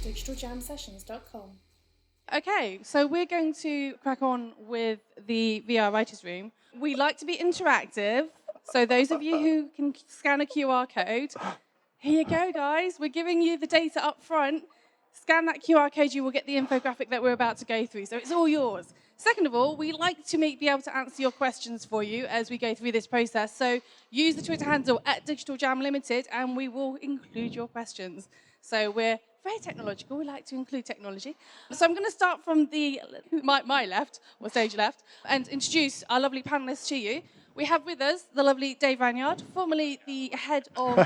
digitaljamsessions.com. Okay, so we're going to crack on with the VR Writers Room. We like to be interactive, so those of you who can scan a QR code, here you go, guys. We're giving you the data up front. Scan that QR code, you will get the infographic that we're about to go through, so it's all yours. Second of all, we like to be able to answer your questions for you as we go through this process, so use the Twitter handle @DigitalJamLimited and we will include your questions. So we're very technological. We like to include technology. So I'm going to start from my left, or stage left, and introduce our lovely panelists to you. We have with us the lovely Dave Ranyard, formerly the head of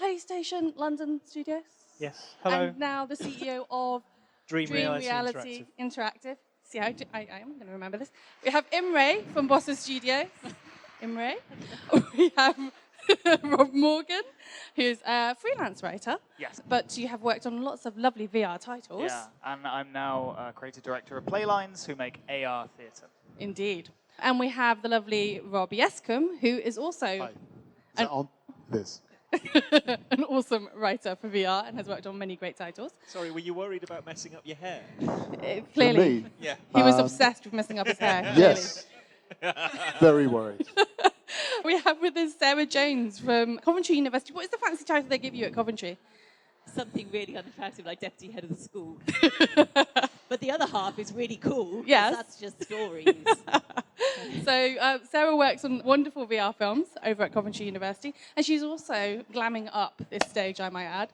PlayStation London Studios. Yes. Hello. And now the CEO of Dream Reality Interactive. See, I am going to remember this. We have Imre from Bosses Studios. Imre. We have Rob Morgan, who's a freelance writer. Yes. But you have worked on lots of lovely VR titles. Yeah, and I'm now creative director of Playlines, who make AR theatre. Indeed. And we have the lovely Rob Yescombe, who is also Hi. Is that on this? an awesome writer for VR and has worked on many great titles. Sorry, were you worried about messing up your hair? Clearly. For me? Yeah. He was obsessed with messing up his hair. Yes. Very worried. We have with us Sarah Jones from Coventry University. What is the fancy title they give you at Coventry? Something really unattractive like deputy head of the school. But the other half is really cool. Yes. That's just stories. So Sarah works on wonderful VR films over at Coventry University, and she's also glamming up this stage, I might add.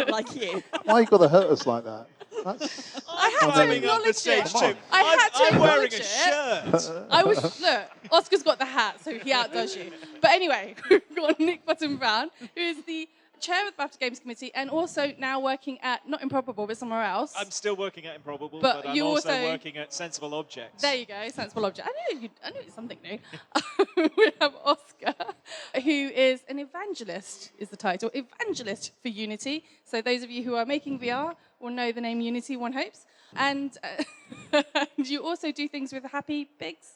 Like you. Why you got to hurt us like that? That's I had to Climbing up the acknowledge stage it. too. I had to I'm wearing acknowledge a it. shirt. I was, look, Oscar's got the hat, so he outdoes you. But anyway, we've got Nick Button-Brown, who is the chair of the BAFTA Games Committee and also now working at, not Improbable, but somewhere else. I'm still working at Improbable, But but I'm you also also- working at Sensible Objects. There you go, Sensible Object. I knew it's something new. We have Oscar, who is an evangelist, is the title. Evangelist for Unity. So those of you who are making VR will know the name Unity, one hopes. And you also do things with Happy Bigs?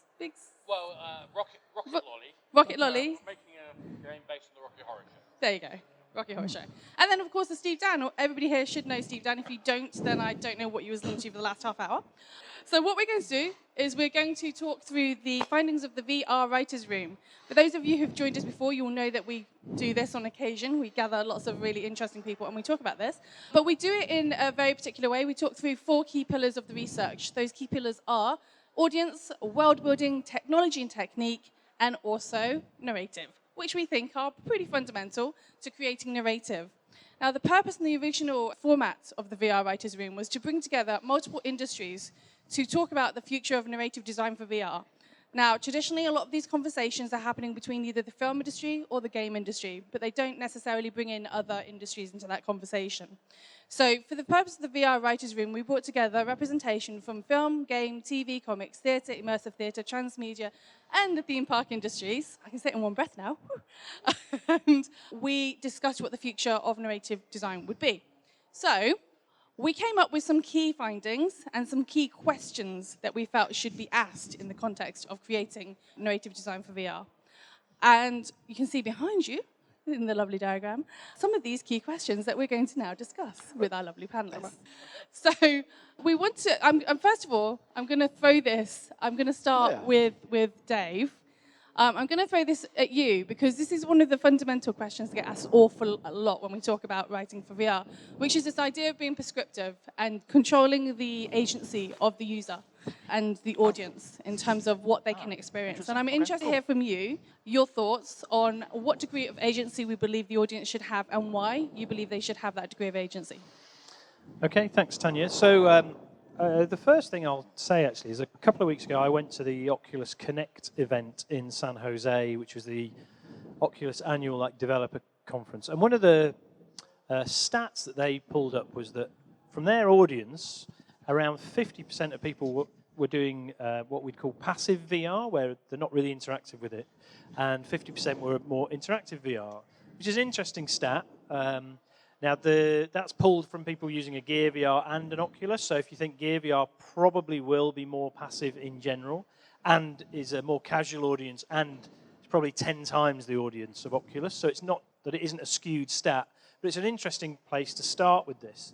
Well, Rocket Lolly. Rocket Lolly. Making a game based on the Rocket Horror Show. There you go. Rocky Horror Show. And then, of course, the Steve Dan. Everybody here should know Steve Dan. If you don't, then I don't know what you was listening to for the last half hour. So what we're going to do is we're going to talk through the findings of the VR Writers Room. For those of you who've joined us before, you'll know that we do this on occasion. We gather lots of really interesting people and we talk about this. But we do it in a very particular way. We talk through 4 key pillars of the research. Those key pillars are audience, world building, technology and technique, and also narrative, which we think are pretty fundamental to creating narrative. Now, the purpose and the original format of the VR Writers Room was to bring together multiple industries to talk about the future of narrative design for VR. Now, traditionally, a lot of these conversations are happening between either the film industry or the game industry, but they don't necessarily bring in other industries into that conversation. So for the purpose of the VR Writers Room, we brought together representation from film, game, TV, comics, theatre, immersive theatre, transmedia, and the theme park industries. I can say it in one breath now. And we discussed what the future of narrative design would be. So we came up with some key findings and some key questions that we felt should be asked in the context of creating narrative design for VR. And you can see behind you, in the lovely diagram, some of these key questions that we're going to now discuss with our lovely panelists. So we want to, first of all, I'm going to throw this, I'm going to start with Dave. I'm going to throw this at you because this is one of the fundamental questions that get asked awful a lot when we talk about writing for VR, which is this idea of being prescriptive and controlling the agency of the user and the audience in terms of what they can experience. And I'm interested to hear from you, your thoughts on what degree of agency we believe the audience should have and why you believe they should have that degree of agency. Okay, thanks, Tanya. So the first thing I'll say, actually, is a couple of weeks ago, I went to the Oculus Connect event in San Jose, which was the Oculus annual developer conference. And one of the stats that they pulled up was that from their audience, around 50% of people were doing what we'd call passive VR, where they're not really interactive with it, and 50% were more interactive VR, which is an interesting stat. Now, that's pulled from people using a Gear VR and an Oculus, so if you think Gear VR probably will be more passive in general, and is a more casual audience, and it's probably 10 times the audience of Oculus, so it's not that it isn't a skewed stat, But it's an interesting place to start with this.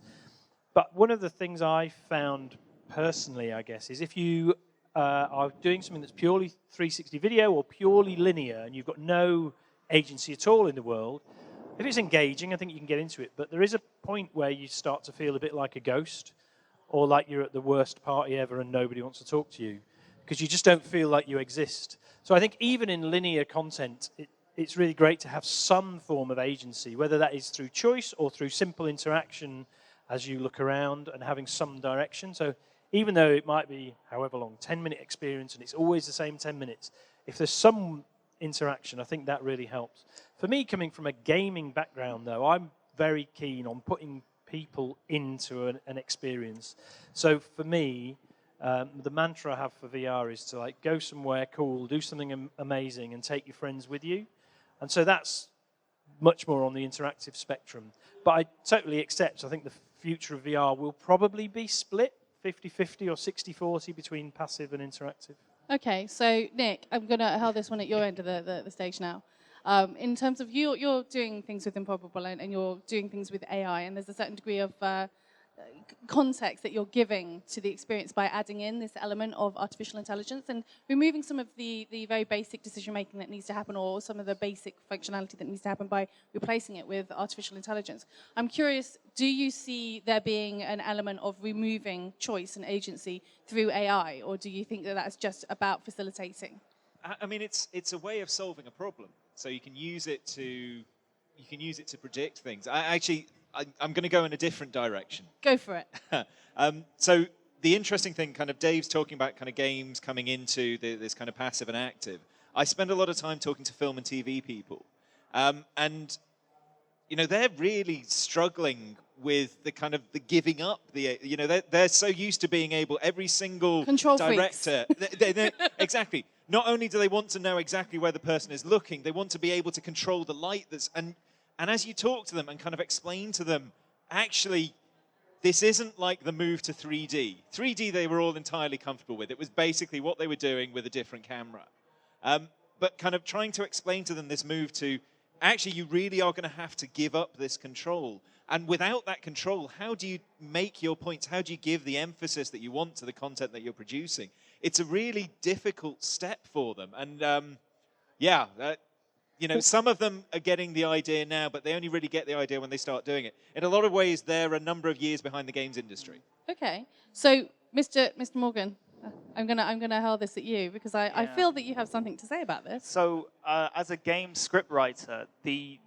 But one of the things I found personally, I guess, is if you are doing something that's purely 360 video or purely linear and you've got no agency at all in the world, if it's engaging, I think you can get into it. But there is a point where you start to feel a bit like a ghost or like you're at the worst party ever and nobody wants to talk to you because you just don't feel like you exist. So I think even in linear content, it's really great to have some form of agency, whether that is through choice or through simple interaction as you look around and having some direction. So even though it might be however long, 10-minute experience, and it's always the same 10 minutes, if there's some interaction, I think that really helps. For me, coming from a gaming background, though, I'm very keen on putting people into an experience. So for me, the mantra I have for VR is to like go somewhere cool, do something amazing, and take your friends with you. And so that's much more on the interactive spectrum. But I totally accept, I think the future of VR will probably be split 50-50 or 60-40 between passive and interactive. Okay, so Nick, I'm going to hold this one at your end of the stage now. In terms of you're doing things with Improbable and you're doing things with AI, and there's a certain degree of context that you're giving to the experience by adding in this element of artificial intelligence and removing some of the very basic decision making that needs to happen or some of the basic functionality that needs to happen by replacing it with artificial intelligence. I'm curious, do you see there being an element of removing choice and agency through AI, or do you think that that's just about facilitating? I mean, it's a way of solving a problem. So you can use it to predict things. I'm going to go in a different direction. Go for it. So the interesting thing, kind of Dave's talking about kind of games coming into this kind of passive and active. I spend a lot of time talking to film and TV people, and you know they're really struggling with the kind of the giving up. They're so used to being able every single Control director. Exactly. Not only do they want to know exactly where the person is looking, they want to be able to control the light and as you talk to them and kind of explain to them, actually, this isn't like the move to 3D. 3D they were all entirely comfortable with. It was basically what they were doing with a different camera. But kind of trying to explain to them this move to, actually, you really are going to have to give up this control. And without that control, how do you make your points? How do you give the emphasis that you want to the content that you're producing? It's a really difficult step for them. And some of them are getting the idea now, but they only really get the idea when they start doing it. In a lot of ways, they're a number of years behind the games industry. Okay, so Mr. Morgan, I'm gonna hurl this at you because I feel that you have something to say about this. So as a game script writer, the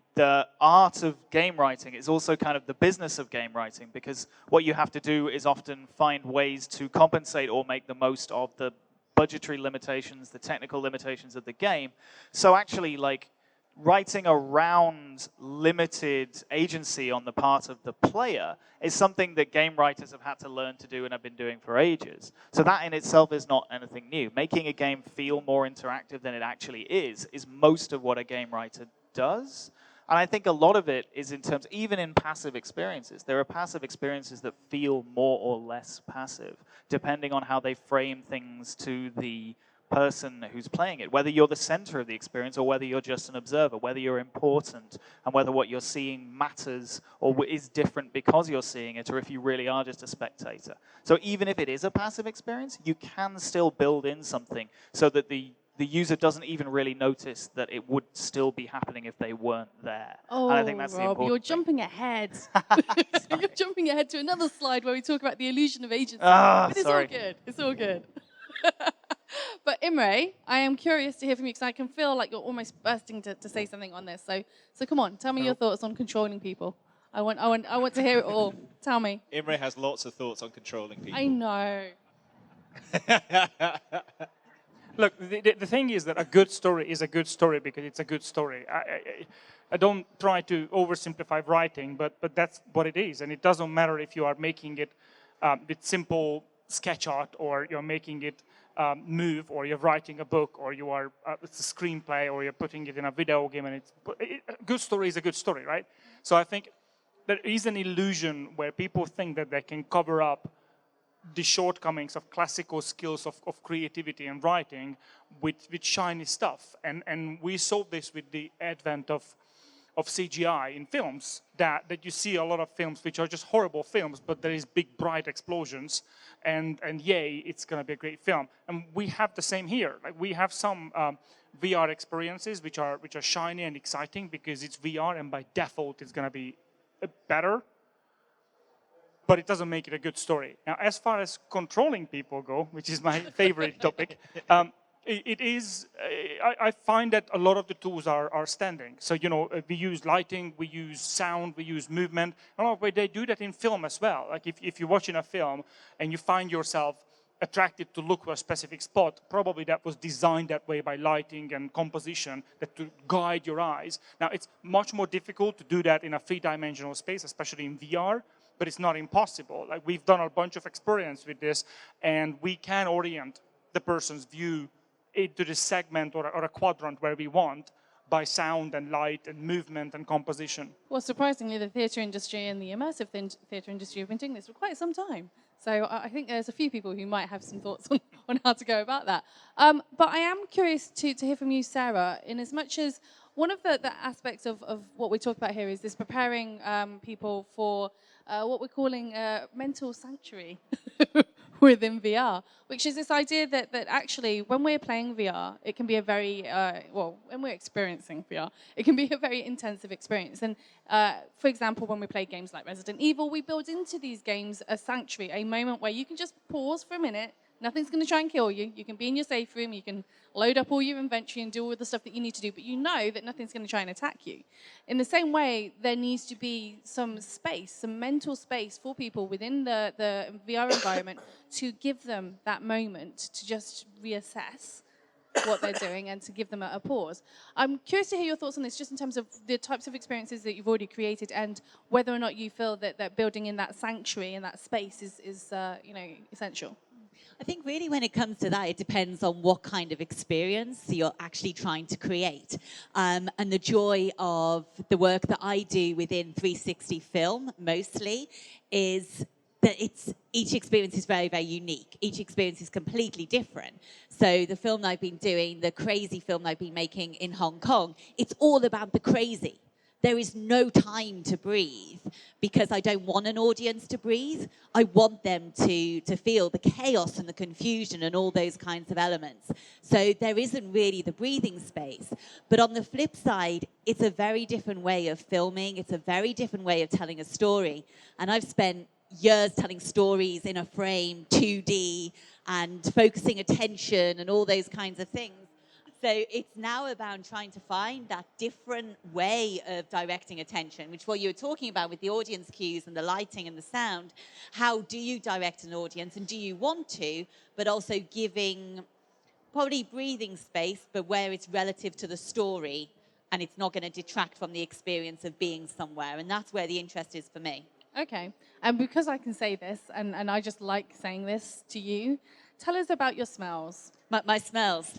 art of game writing is also kind of the business of game writing, because what you have to do is often find ways to compensate or make the most of the budgetary limitations, the technical limitations of the game. So actually, like, writing around limited agency on the part of the player is something that game writers have had to learn to do and have been doing for ages. So that in itself is not anything new. Making a game feel more interactive than it actually is most of what a game writer does. And I think a lot of it is in terms, even in passive experiences, there are passive experiences that feel more or less passive, depending on how they frame things to the person who's playing it, whether you're the center of the experience or whether you're just an observer, whether you're important and whether what you're seeing matters or is different because you're seeing it, or if you really are just a spectator. So even if it is a passive experience, you can still build in something so that the user doesn't even really notice that it would still be happening if they weren't there. Oh, and I think that's the Rob, important you're thing. jumping ahead. You're jumping ahead to another slide where we talk about the illusion of agency. Ah, But it's sorry. all good. It's all good. But Imre, I am curious to hear from you because I can feel like you're almost bursting to say something on this. So come on, tell me your thoughts on controlling people. I want to hear it all. Tell me. Imre has lots of thoughts on controlling people. I know. Look, the thing is that a good story is a good story because it's a good story. I don't try to oversimplify writing, but that's what it is. And it doesn't matter if you are making it with simple sketch art, or you're making it move, or you're writing a book, or you are it's a screenplay, or you're putting it in a video game. And a good story is a good story, right? So I think there is an illusion where people think that they can cover up the shortcomings of classical skills of creativity and writing with shiny stuff. And we saw this with the advent of of CGI in films that you see a lot of films which are just horrible films, but there is big, bright explosions, and yay, it's going to be a great film. And we have the same here. Like we have some VR experiences which are shiny and exciting because it's VR, and by default it's going to be better. But it doesn't make it a good story. Now, as far as controlling people go, which is my favorite topic, it is, I find that a lot of the tools are standing. So, you know, we use lighting, we use sound, we use movement. A lot of way they do that in film as well. Like if you're watching a film and you find yourself attracted to look for a specific spot, probably that was designed that way by lighting and composition that to guide your eyes. Now, it's much more difficult to do that in a three-dimensional space, especially in VR, but it's not impossible. Like we've done a bunch of experience with this, and we can orient the person's view into the segment or a quadrant where we want by sound and light and movement and composition. Well, surprisingly, the theatre industry and the immersive theatre industry have been doing this for quite some time. So I think there's a few people who might have some thoughts on how to go about that. But I am curious to hear from you, Sarah, in as much as one of the aspects of what we talk about here is this preparing people for what we're calling mental sanctuary within VR, which is this idea that actually when we're playing VR, it can be a very, when we're experiencing VR, it can be a very intensive experience. And for example, when we play games like Resident Evil, we build into these games a sanctuary, a moment where you can just pause for a minute. Nothing's going to try and kill you. You can be in your safe room. You can load up all your inventory and do all the stuff that you need to do, but you know that nothing's going to try and attack you. In the same way, there needs to be some space, some mental space for people within the VR environment to give them that moment to just reassess what they're doing and to give them a pause. I'm curious to hear your thoughts on this, just in terms of the types of experiences that you've already created and whether or not you feel that building in that sanctuary and that space is essential. I think really when it comes to that, it depends on what kind of experience you're actually trying to create. And the joy of the work that I do within 360 film mostly is that each experience is very, very unique. Each experience is completely different. So the film I've been doing, the crazy film I've been making in Hong Kong, it's all about the crazy. There is no time to breathe because I don't want an audience to breathe. I want them to feel the chaos and the confusion and all those kinds of elements. So there isn't really the breathing space. But on the flip side, it's a very different way of filming. It's a very different way of telling a story. And I've spent years telling stories in a frame, 2D, and focusing attention and all those kinds of things. So it's now about trying to find that different way of directing attention, which what you were talking about with the audience cues and the lighting and the sound. How do you direct an audience, and do you want to, but also giving probably breathing space, but where it's relative to the story and it's not going to detract from the experience of being somewhere. And that's where the interest is for me. Okay. And because I can say this, and I just like saying this to you, tell us about your smells. My smells.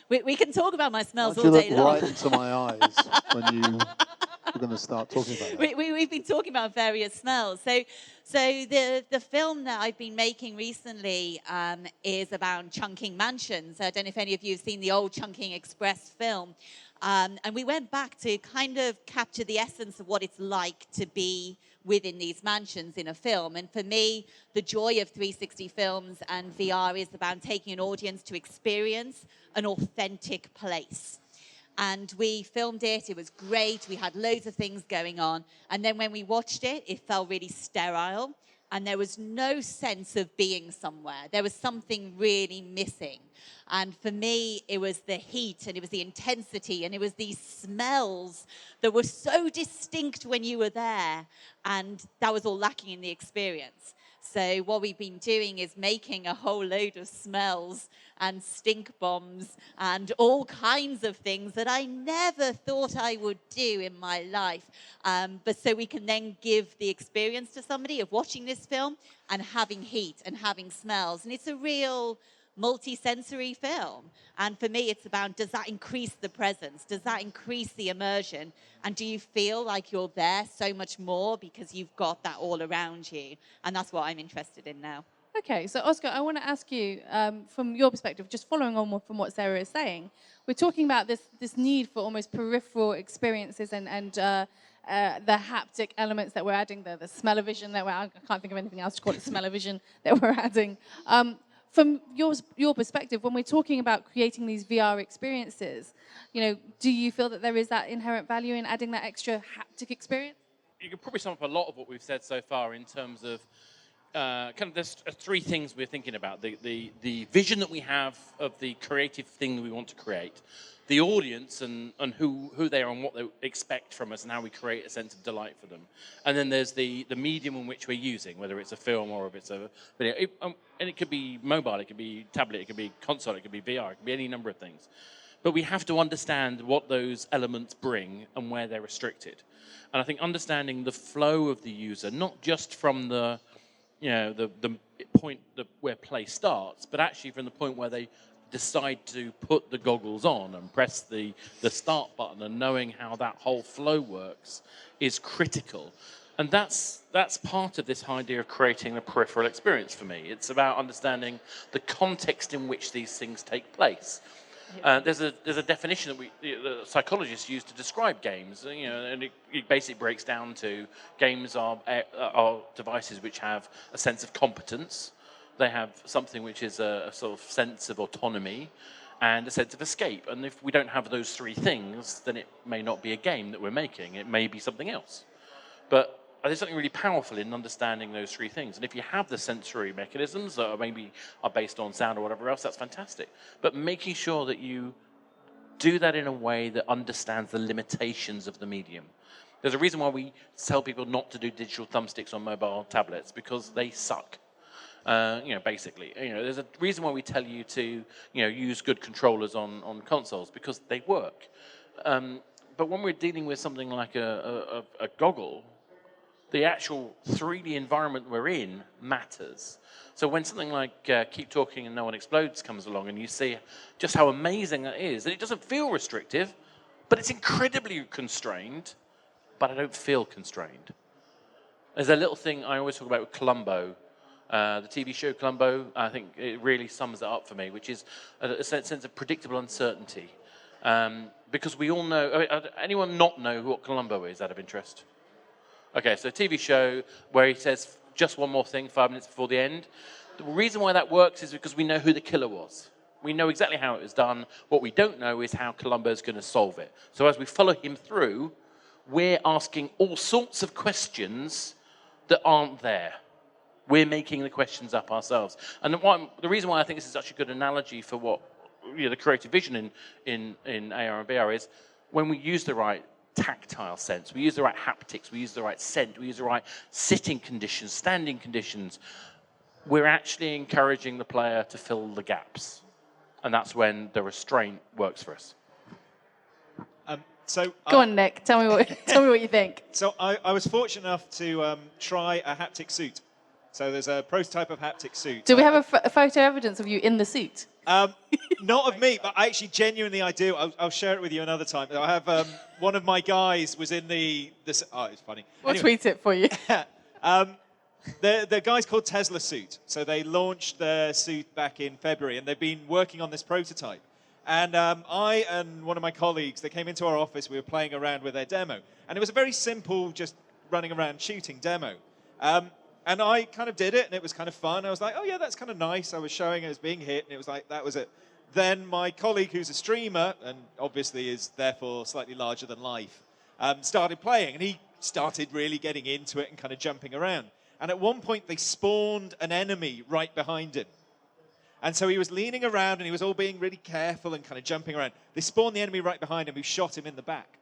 We can talk about my smells Why'd all you day look long. right into my eyes when you were going to start talking about that? We've been talking about various smells. So the film that I've been making recently is about chunking mansions. I don't know if any of you have seen the old Chunking Express film. And we went back to kind of capture the essence of what it's like to be within these mansions in a film. And for me, the joy of 360 films and VR is about taking an audience to experience an authentic place. And we filmed it. It was great. We had loads of things going on. And then when we watched it, it felt really sterile. And there was no sense of being somewhere. There was something really missing. And for me, it was the heat, and it was the intensity, and it was these smells that were so distinct when you were there. And that was all lacking in the experience. So what we've been doing is making a whole load of smells and stink bombs and all kinds of things that I never thought I would do in my life. But so we can then give the experience to somebody of watching this film and having heat and having smells. And it's a real multi-sensory film. And for me, it's about, does that increase the presence? Does that increase the immersion? And do you feel like you're there so much more because you've got that all around you? And that's what I'm interested in now. Okay, so Oscar, I want to ask you, from your perspective, just following on from what Sarah is saying, we're talking about this need for almost peripheral experiences and the haptic elements that we're adding, the smell-o-vision that I can't think of anything else to call it, smell-o-vision that we're adding. From your perspective, when we're talking about creating these VR experiences, do you feel that there is that inherent value in adding that extra haptic experience? You can probably sum up a lot of what we've said so far in terms of there's three things we're thinking about. The vision that we have of the creative thing that we want to create, the audience and who they are and what they expect from us and how we create a sense of delight for them. And then there's the medium in which we're using, whether it's a film or if it's a video. And it could be mobile, it could be tablet, it could be console, it could be VR, it could be any number of things. But we have to understand what those elements bring and where they're restricted. And I think understanding the flow of the user, not just from the point where play starts, but actually from the point where they decide to put the goggles on and press the start button, and knowing how that whole flow works is critical. And that's part of this idea of creating a peripheral experience for me. It's about understanding the context in which these things take place. There's a definition that the psychologists use to describe games, and it basically breaks down to games are devices which have a sense of competence, they have something which is a sort of sense of autonomy, and a sense of escape. And if we don't have those three things, then it may not be a game that we're making. It may be something else. But there's something really powerful in understanding those three things. And if you have the sensory mechanisms that are based on sound or whatever else, that's fantastic. But making sure that you do that in a way that understands the limitations of the medium. There's a reason why we tell people not to do digital thumbsticks on mobile tablets, because they suck. Basically, there's a reason why we tell you to, use good controllers on consoles, because they work. But when we're dealing with something like a goggle, the actual 3D environment we're in matters. So when something like Keep Talking and No One Explodes comes along, and you see just how amazing that is, and it doesn't feel restrictive, but it's incredibly constrained, but I don't feel constrained. There's a little thing I always talk about with Columbo, the TV show Columbo. I think it really sums it up for me, which is a sense of predictable uncertainty. Because we all know, anyone not know what Columbo is out of interest? Okay, so a TV show where he says just one more thing 5 minutes before the end. The reason why that works is because we know who the killer was. We know exactly how it was done. What we don't know is how Columbo's going to solve it. So as we follow him through, we're asking all sorts of questions that aren't there. We're making the questions up ourselves. And the reason why I think this is such a good analogy for what the creative vision in AR and VR is, when we use the right tactile sense, we use the right haptics, we use the right scent, we use the right sitting conditions, standing conditions, we're actually encouraging the player to fill the gaps. And that's when the restraint works for us. Go on, Nick. Tell me what you think. So I was fortunate enough to try a haptic suit. So there's a prototype of haptic suit. Do we have a photo evidence of you in the suit? Not of me, but I do. I'll share it with you another time. I have one of my guys was in this. Oh, it's funny. We'll tweet it for you. The guy's called Tesla Suit. So they launched their suit back in February, and they've been working on this prototype. And I and one of my colleagues, they came into our office. We were playing around with their demo, and it was a very simple, just running around shooting demo. And I kind of did it, and it was kind of fun. I was like, oh, yeah, that's kind of nice. I was showing it as being hit, and it was like, that was it. Then my colleague, who's a streamer, and obviously is therefore slightly larger than life, started playing, and he started really getting into it and kind of jumping around. And at one point, they spawned an enemy right behind him. And so he was leaning around, and he was all being really careful and kind of jumping around. They spawned the enemy right behind him, who shot him in the back.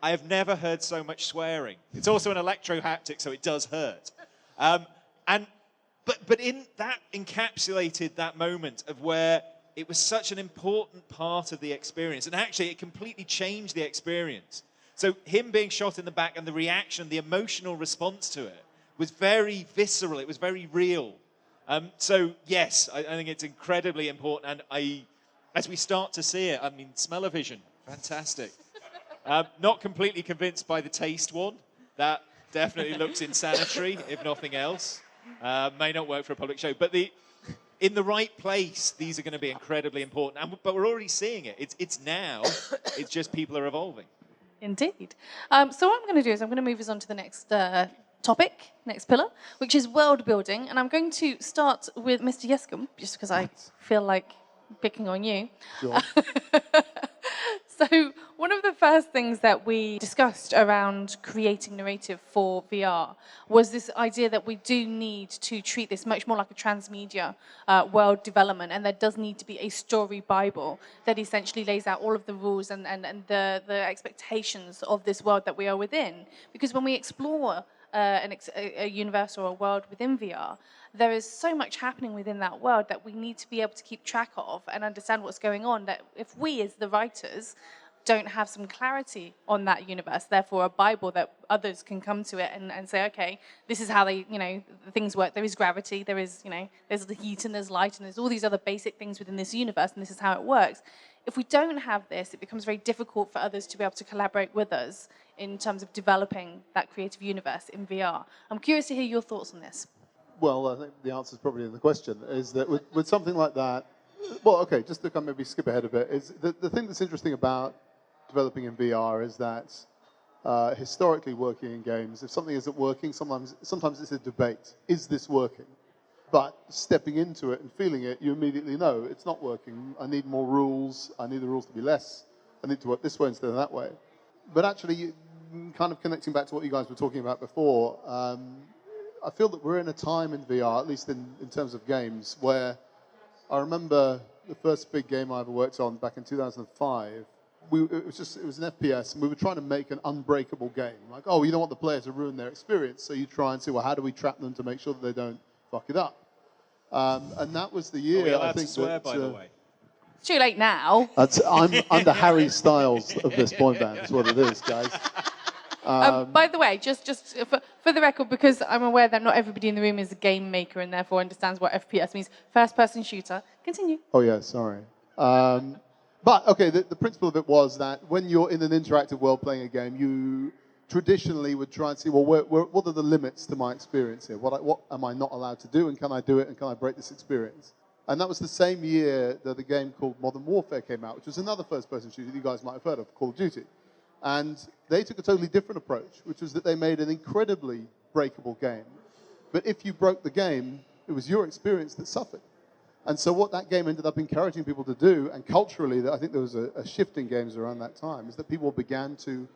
I have never heard so much swearing. It's also an electro-haptic, so it does hurt. But in that encapsulated that moment of where it was such an important part of the experience, and actually it completely changed the experience. So him being shot in the back and the reaction, the emotional response to it was very visceral. It was very real. So yes, I think it's incredibly important. And as we start to see it, I mean, smell-o-vision, fantastic. Not completely convinced by the taste one. That definitely looks insanitary, if nothing else. may not work for a public show. But in the right place, these are going to be incredibly important. But we're already seeing it. It's now. It's just people are evolving. Indeed. So what I'm going to do is I'm going to move us on to the next topic, next pillar, which is world building. And I'm going to start with Mr. Yescombe, just because I feel like picking on you. Sure. So one of the first things that we discussed around creating narrative for VR was this idea that we do need to treat this much more like a transmedia world development, and there does need to be a story Bible that essentially lays out all of the rules and the expectations of this world that we are within. Because when we explore a universe or a world within VR, there is so much happening within that world that we need to be able to keep track of and understand what's going on, that if we as the writers don't have some clarity on that universe, therefore a Bible that others can come to it and say, okay, this is how things work. There is gravity, there is, there's the heat and there's light and there's all these other basic things within this universe, and this is how it works. If we don't have this, it becomes very difficult for others to be able to collaborate with us in terms of developing that creative universe in VR. I'm curious to hear your thoughts on this. Well, I think the answer is probably in the question, is that with something like that, well, okay, just to maybe skip ahead a bit, is the thing that's interesting about developing in VR is that historically working in games, if something isn't working, sometimes it's a debate. Is this working? But stepping into it and feeling it, you immediately know it's not working. I need more rules. I need the rules to be less. I need to work this way instead of that way. But actually, kind of connecting back to what you guys were talking about before, I feel that we're in a time in VR, at least in terms of games, where I remember the first big game I ever worked on back in 2005. It was an FPS, and we were trying to make an unbreakable game. Like, oh, you don't want the player to ruin their experience, so you try and see, well, how do we trap them to make sure that they don't fuck it up? And that was the year. Are we allowed I think to swear, that, by the way? It's too late now. I'm the Harry Styles of this boy band. That's what it is, guys. By the way, just for the record, because I'm aware that not everybody in the room is a game maker and therefore understands what FPS means, first-person shooter. Continue. Oh, yeah, sorry. But, okay, the principle of it was that when you're in an interactive world playing a game, you traditionally would try and see, well, what are the limits to my experience here? What am I not allowed to do, and can I do it, and can I break this experience? And that was the same year that a game called Modern Warfare came out, which was another first-person shooter that you guys might have heard of, Call of Duty. And they took a totally different approach, which was that they made an incredibly breakable game. But if you broke the game, it was your experience that suffered. And so what that game ended up encouraging people to do, and culturally, I think there was a shift in games around that time, is that people began to,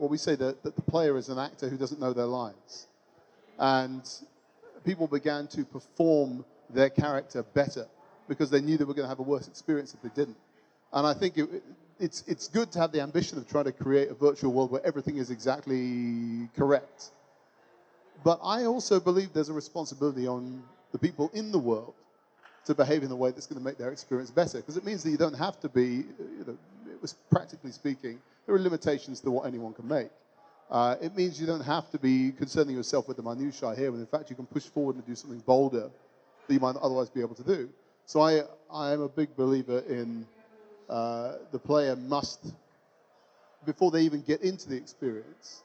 we say that the player is an actor who doesn't know their lines. And people began to perform their character better because they knew they were going to have a worse experience if they didn't. And I think it's good to have the ambition of trying to create a virtual world where everything is exactly correct. But I also believe there's a responsibility on the people in the world to behave in a way that's going to make their experience better, because it means that you don't have to be, it was practically speaking, there are limitations to what anyone can make. It means you don't have to be concerning yourself with the minutiae here, when in fact you can push forward and do something bolder that you might not otherwise be able to do. So I am a big believer in the player must, before they even get into the experience,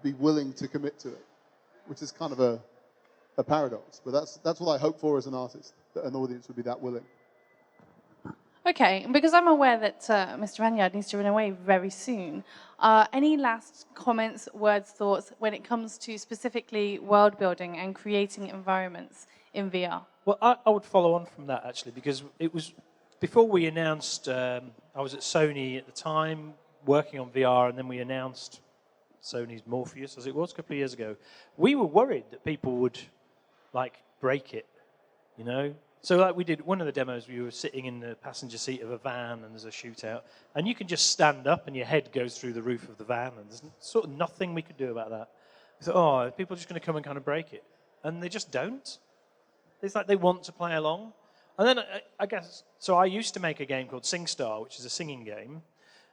be willing to commit to it, which is kind of a paradox. But that's what I hope for as an artist, that an audience would be that willing. Okay, and because I'm aware that Mr. Anyard needs to run away very soon, any last comments, words, thoughts when it comes to specifically world building and creating environments in VR? Well, I would follow on from that, actually, because it was before we announced, I was at Sony at the time, working on VR, and then we announced Sony's Morpheus, as it was a couple of years ago. We were worried that people would, break it, So we did one of the demos, we were sitting in the passenger seat of a van and there's a shootout, and you can just stand up and your head goes through the roof of the van, and there's sort of nothing we could do about that. We thought, people are just going to come and kind of break it. And they just don't. It's like they want to play along. And then I guess, so I used to make a game called SingStar, which is a singing game,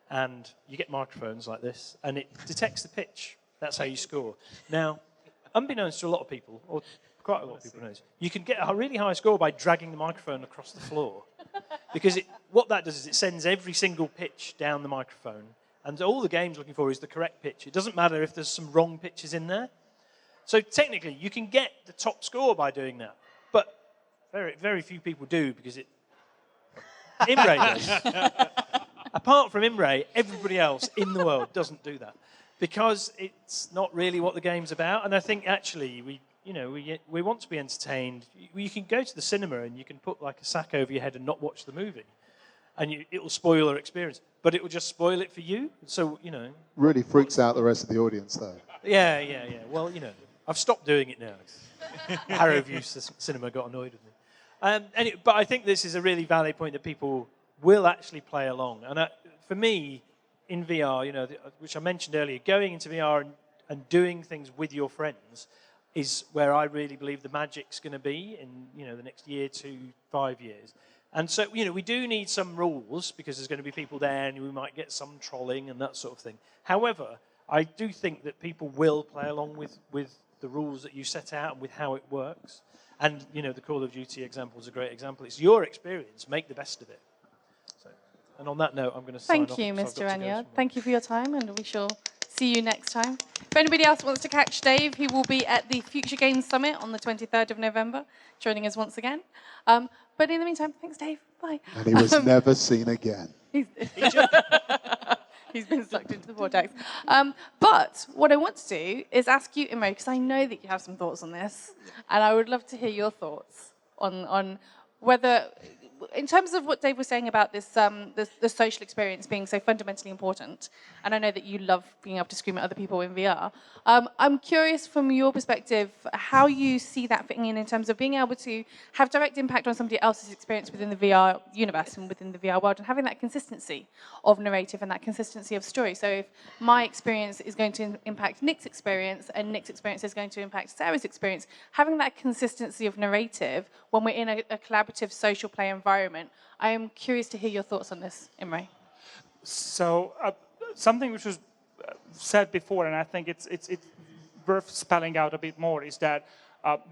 and you get microphones like this, and it detects the pitch. That's how you score. Now, unbeknownst to a lot of people, or quite a lot of people know, you can get a really high score by dragging the microphone across the floor. Because what that does is it sends every single pitch down the microphone, and all the game's looking for is the correct pitch. It doesn't matter if there's some wrong pitches in there. So technically, you can get the top score by doing that, but very, very few people do because Imre does. Apart from Imre, everybody else in the world doesn't do that because it's not really what the game's about. And I think actually we want to be entertained. You can go to the cinema and you can put like a sack over your head and not watch the movie, and it will spoil your experience. But it will just spoil it for you. So Really freaks out the rest of the audience, though. Yeah. Well, I've stopped doing it now. Harrowview Cinema got annoyed with me. But I think this is a really valid point that people will actually play along. And for me, in VR, which I mentioned earlier, going into VR and doing things with your friends is where I really believe the magic's going to be in the next year, 2, 5 years. And so, we do need some rules because there's going to be people there and we might get some trolling and that sort of thing. However, I do think that people will play along with the rules that you set out and with how it works. And, the Call of Duty example is a great example. It's your experience. Make the best of it. So, and on that note, I'm going to sign off. Thank you, Mr. Anya. Thank you for your time, and we shall see you next time. If anybody else wants to catch Dave, he will be at the Future Games Summit on the 23rd of November, joining us once again. But in the meantime, thanks, Dave. Bye. And he was never seen again. He's been sucked into the vortex. But what I want to do is ask you, Imre, because I know that you have some thoughts on this, and I would love to hear your thoughts on whether, in terms of what Dave was saying about this, the social experience being so fundamentally important, and I know that you love being able to scream at other people in VR, I'm curious from your perspective how you see that fitting in terms of being able to have direct impact on somebody else's experience within the VR universe and within the VR world, and having that consistency of narrative and that consistency of story. So if my experience is going to impact Nick's experience and Nick's experience is going to impact Sarah's experience, having that consistency of narrative when we're in a collaborative social play environment, I am curious to hear your thoughts on this, Imre. So something which was said before, and I think it's worth spelling out a bit more, is that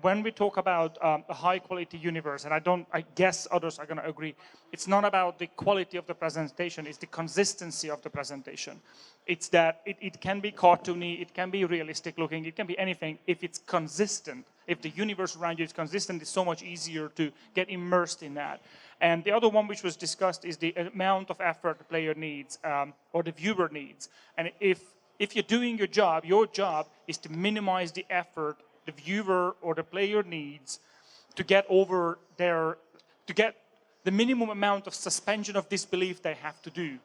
when we talk about a high-quality universe, and I guess others are going to agree, it's not about the quality of the presentation, it's the consistency of the presentation. It's that it can be cartoony, it can be realistic looking, it can be anything. If it's consistent, if the universe around you is consistent, it's so much easier to get immersed in that. And the other one which was discussed is the amount of effort the player needs or the viewer needs. And if you're doing your job is to minimize the effort the viewer or the player needs to get over to get the minimum amount of suspension of disbelief they have to do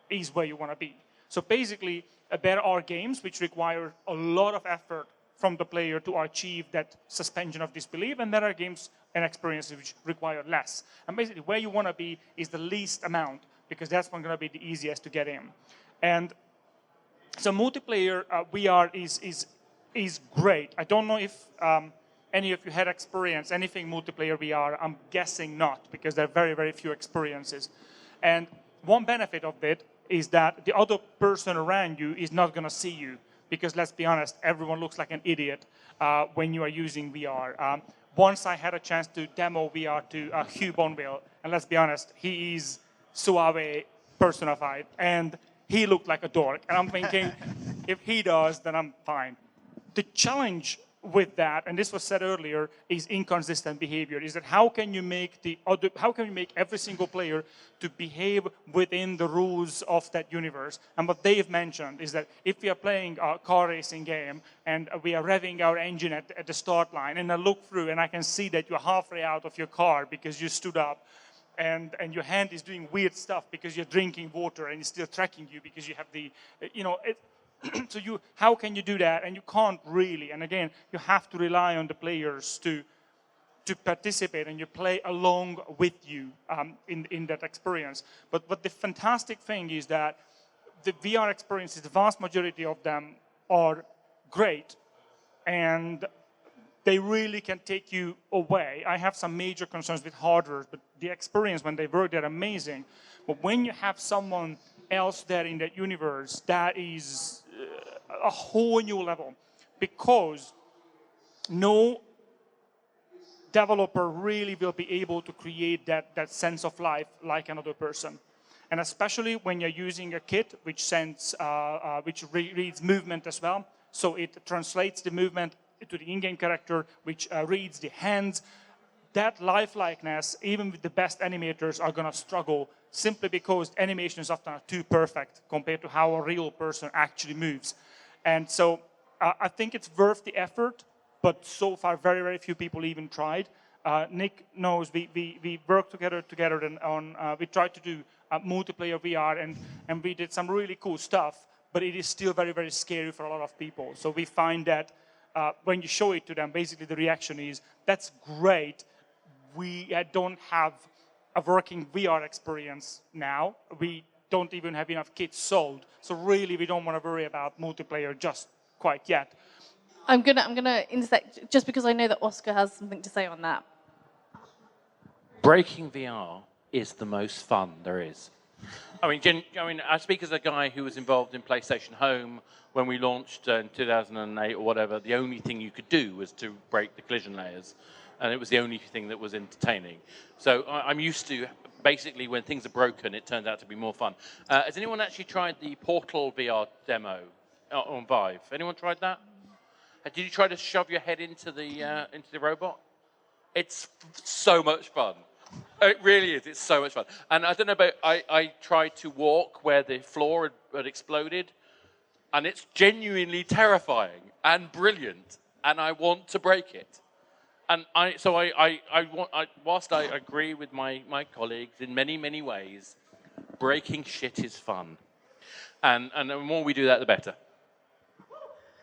is where you want to be. So basically, there are games which require a lot of effort from the player to achieve that suspension of disbelief, and there are games and experiences which require less. And basically, where you want to be is the least amount, because that's going to be the easiest to get in. And so multiplayer VR is great. I don't know if any of you had experienced anything multiplayer VR. I'm guessing not, because there are very, very few experiences. And one benefit of it is that the other person around you is not going to see you, because let's be honest, everyone looks like an idiot when you are using VR. Once I had a chance to demo VR to Hugh Bonville, and let's be honest, he is suave personified, and he looked like a dork. And I'm thinking, if he does, then I'm fine. The challenge with that, and this was said earlier, is inconsistent behavior. Is that how can you make every single player to behave within the rules of that universe? And what Dave mentioned is that if we are playing a car racing game and we are revving our engine at the start line, and I look through and I can see that you're halfway out of your car because you stood up, and your hand is doing weird stuff because you're drinking water and it's still tracking you because you have the, so how can you do that? And you can't really. And again, you have to rely on the players to participate, and you play along with you in that experience. But the fantastic thing is that the VR experiences, the vast majority of them are great, and they really can take you away. I have some major concerns with hardware, but the experience when they work, they're amazing. But when you have someone else there in that universe, that is a whole new level, because no developer really will be able to create that sense of life like another person. And especially when you're using a kit which reads movement as well, so it translates the movement to the in-game character, which reads the hands. That lifelikeness, even with the best animators, are going to struggle simply because animations often are too perfect compared to how a real person actually moves. And so I think it's worth the effort, but so far very, very few people even tried. Nick knows we worked together on we tried to do multiplayer VR, and we did some really cool stuff, but it is still very, very scary for a lot of people. So we find that when you show it to them, basically the reaction is, that's great. We don't have a working VR experience now. We don't even have enough kits sold. So really, we don't want to worry about multiplayer just quite yet. I'm gonna intersect just because I know that Oscar has something to say on that. Breaking VR is the most fun there is. I mean, I speak as a guy who was involved in PlayStation Home when we launched in 2008 or whatever. The only thing you could do was to break the collision layers, and it was the only thing that was entertaining. So I'm used to, basically, when things are broken, it turns out to be more fun. Has anyone actually tried the Portal VR demo on Vive? Anyone tried that? Did you try to shove your head into the robot? It's so much fun. It really is. It's so much fun. And I don't know about, I tried to walk where the floor had exploded, and it's genuinely terrifying and brilliant, and I want to break it. And whilst I agree with my colleagues in many, many ways, breaking shit is fun. And the more we do that, the better.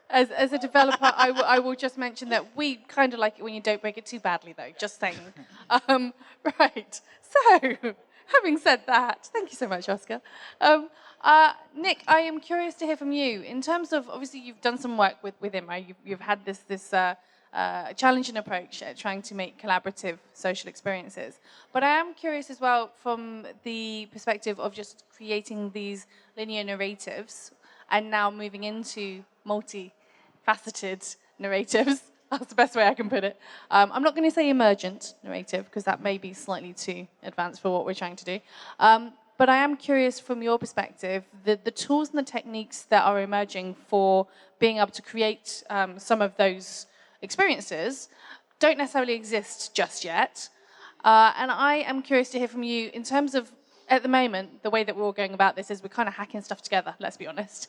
As a developer, I will just mention that we kind of like it when you don't break it too badly, though. Just saying. Right. So, having said that, thank you so much, Oscar. Nick, I am curious to hear from you. In terms of, obviously, you've done some work with Imre. You've had this challenging approach at trying to make collaborative social experiences. But I am curious as well from the perspective of just creating these linear narratives and now moving into multifaceted narratives. That's the best way I can put it. I'm not going to say emergent narrative because that may be slightly too advanced for what we're trying to do. But I am curious from your perspective, the tools and the techniques that are emerging for being able to create some of those experiences don't necessarily exist just yet. And I am curious to hear from you in terms of, at the moment, the way that we're all going about this is we're kind of hacking stuff together, let's be honest.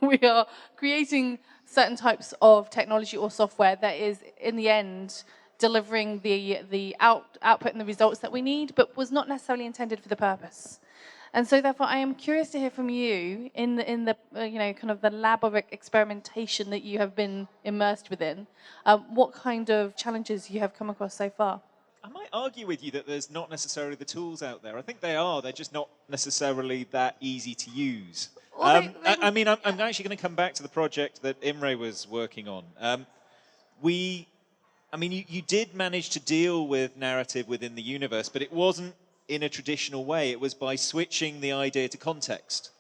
We are creating certain types of technology or software that is, in the end, delivering the output and the results that we need, but was not necessarily intended for the purpose. And so, therefore, I am curious to hear from you in the kind of the lab of experimentation that you have been immersed within. What kind of challenges you have come across so far? I might argue with you that there's not necessarily the tools out there. I think they are. They're just not necessarily that easy to use. Well, I'm actually going to come back to the project that Imre was working on. You did manage to deal with narrative within the universe, but it wasn't in a traditional way. It was by switching the idea to context.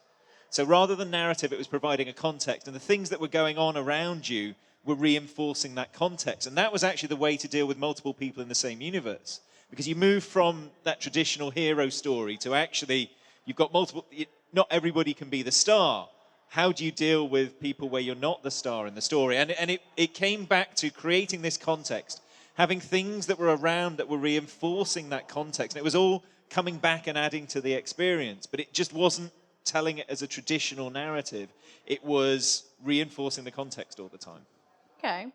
So rather than narrative, it was providing a context, and the things that were going on around you were reinforcing that context. And that was actually the way to deal with multiple people in the same universe. Because you move from that traditional hero story to actually, you've got multiple, not everybody can be the star. How do you deal with people where you're not the star in the story? And it came back to creating this context, having things that were around that were reinforcing that context. And it was all coming back and adding to the experience, but it just wasn't telling it as a traditional narrative. It was reinforcing the context all the time. Okay.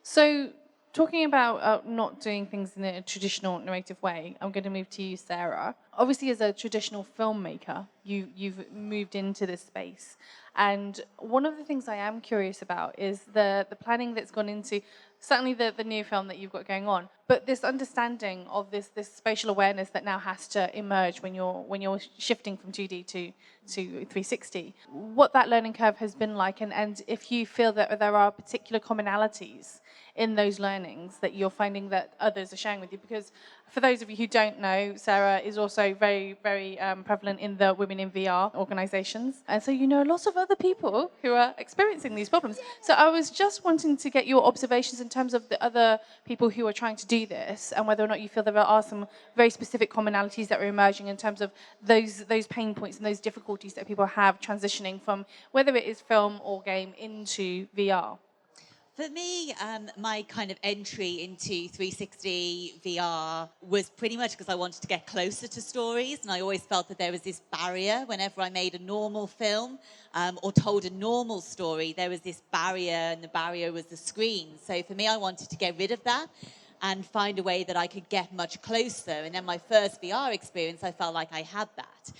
So talking about not doing things in a traditional narrative way, I'm going to move to you, Sarah. Obviously, as a traditional filmmaker, you've moved into this space. And one of the things I am curious about is the planning that's gone into certainly the new film that you've got going on, but this understanding of this spatial awareness that now has to emerge when you're shifting from 2D to 360. What that learning curve has been like, and if you feel that there are particular commonalities in those learnings that you're finding that others are sharing with you. Because for those of you who don't know, Sarah is also very, very prevalent in the Women in VR organizations. And so you know lots of other people who are experiencing these problems. So I was just wanting to get your observations in terms of the other people who are trying to do this and whether or not you feel there are some very specific commonalities that are emerging in terms of those pain points and those difficulties that people have transitioning from whether it is film or game into VR. For me, my kind of entry into 360 VR was pretty much because I wanted to get closer to stories, and I always felt that there was this barrier whenever I made a normal film or told a normal story. There was this barrier, and the barrier was the screen. So for me, I wanted to get rid of that and find a way that I could get much closer. And then my first VR experience, I felt like I had that.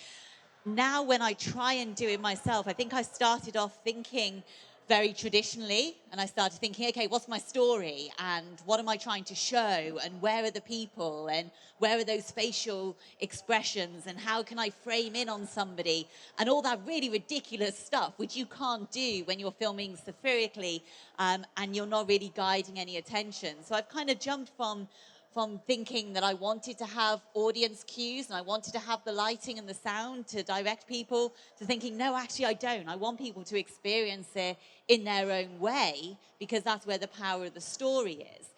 Now when I try and do it myself, I think I started off thinking very traditionally, and I started thinking, okay, what's my story, and what am I trying to show, and where are the people, and where are those facial expressions, and how can I frame in on somebody, and all that really ridiculous stuff which you can't do when you're filming satirically and you're not really guiding any attention. So I've kind of jumped from thinking that I wanted to have audience cues and I wanted to have the lighting and the sound to direct people, to thinking, no, actually I don't. I want people to experience it in their own way, because that's where the power of the story is.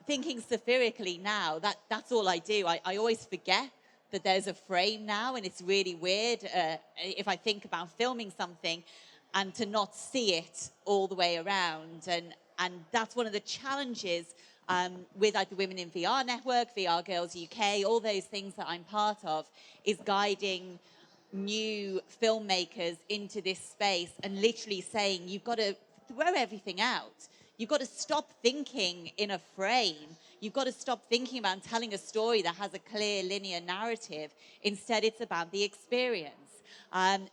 Thinking satirically now, that's all I do. I always forget that there's a frame now, and it's really weird if I think about filming something and to not see it all the way around. And that's one of the challenges with like the Women in VR Network, VR Girls UK, all those things that I'm part of, is guiding new filmmakers into this space and literally saying, you've got to throw everything out. You've got to stop thinking in a frame. You've got to stop thinking about telling a story that has a clear linear narrative. Instead, it's about the experience.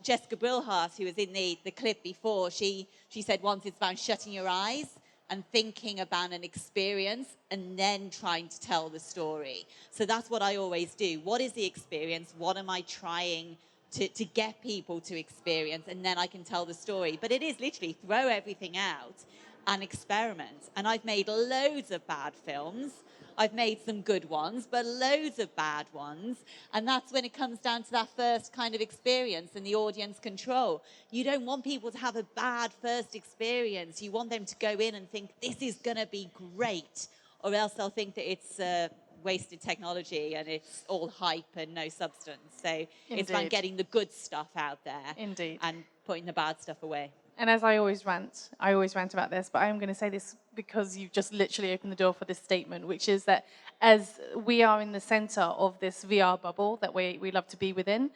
Jessica Brilhart, who was in the clip before, she said once it's about shutting your eyes and thinking about an experience and then trying to tell the story. So that's what I always do. What is the experience? What am I trying to get people to experience? And then I can tell the story. But it is literally throw everything out and experiment. And I've made loads of bad films. I've made some good ones, but loads of bad ones. And that's when it comes down to that first kind of experience and the audience control. You don't want people to have a bad first experience. You want them to go in and think, this is going to be great, or else they'll think that it's wasted technology and it's all hype and no substance. So it's about getting the good stuff out there. Indeed. And putting the bad stuff away. And as I always rant about this, but I'm going to say this because you've just literally opened the door for this statement, which is that as we are in the center of this VR bubble that we love to be within,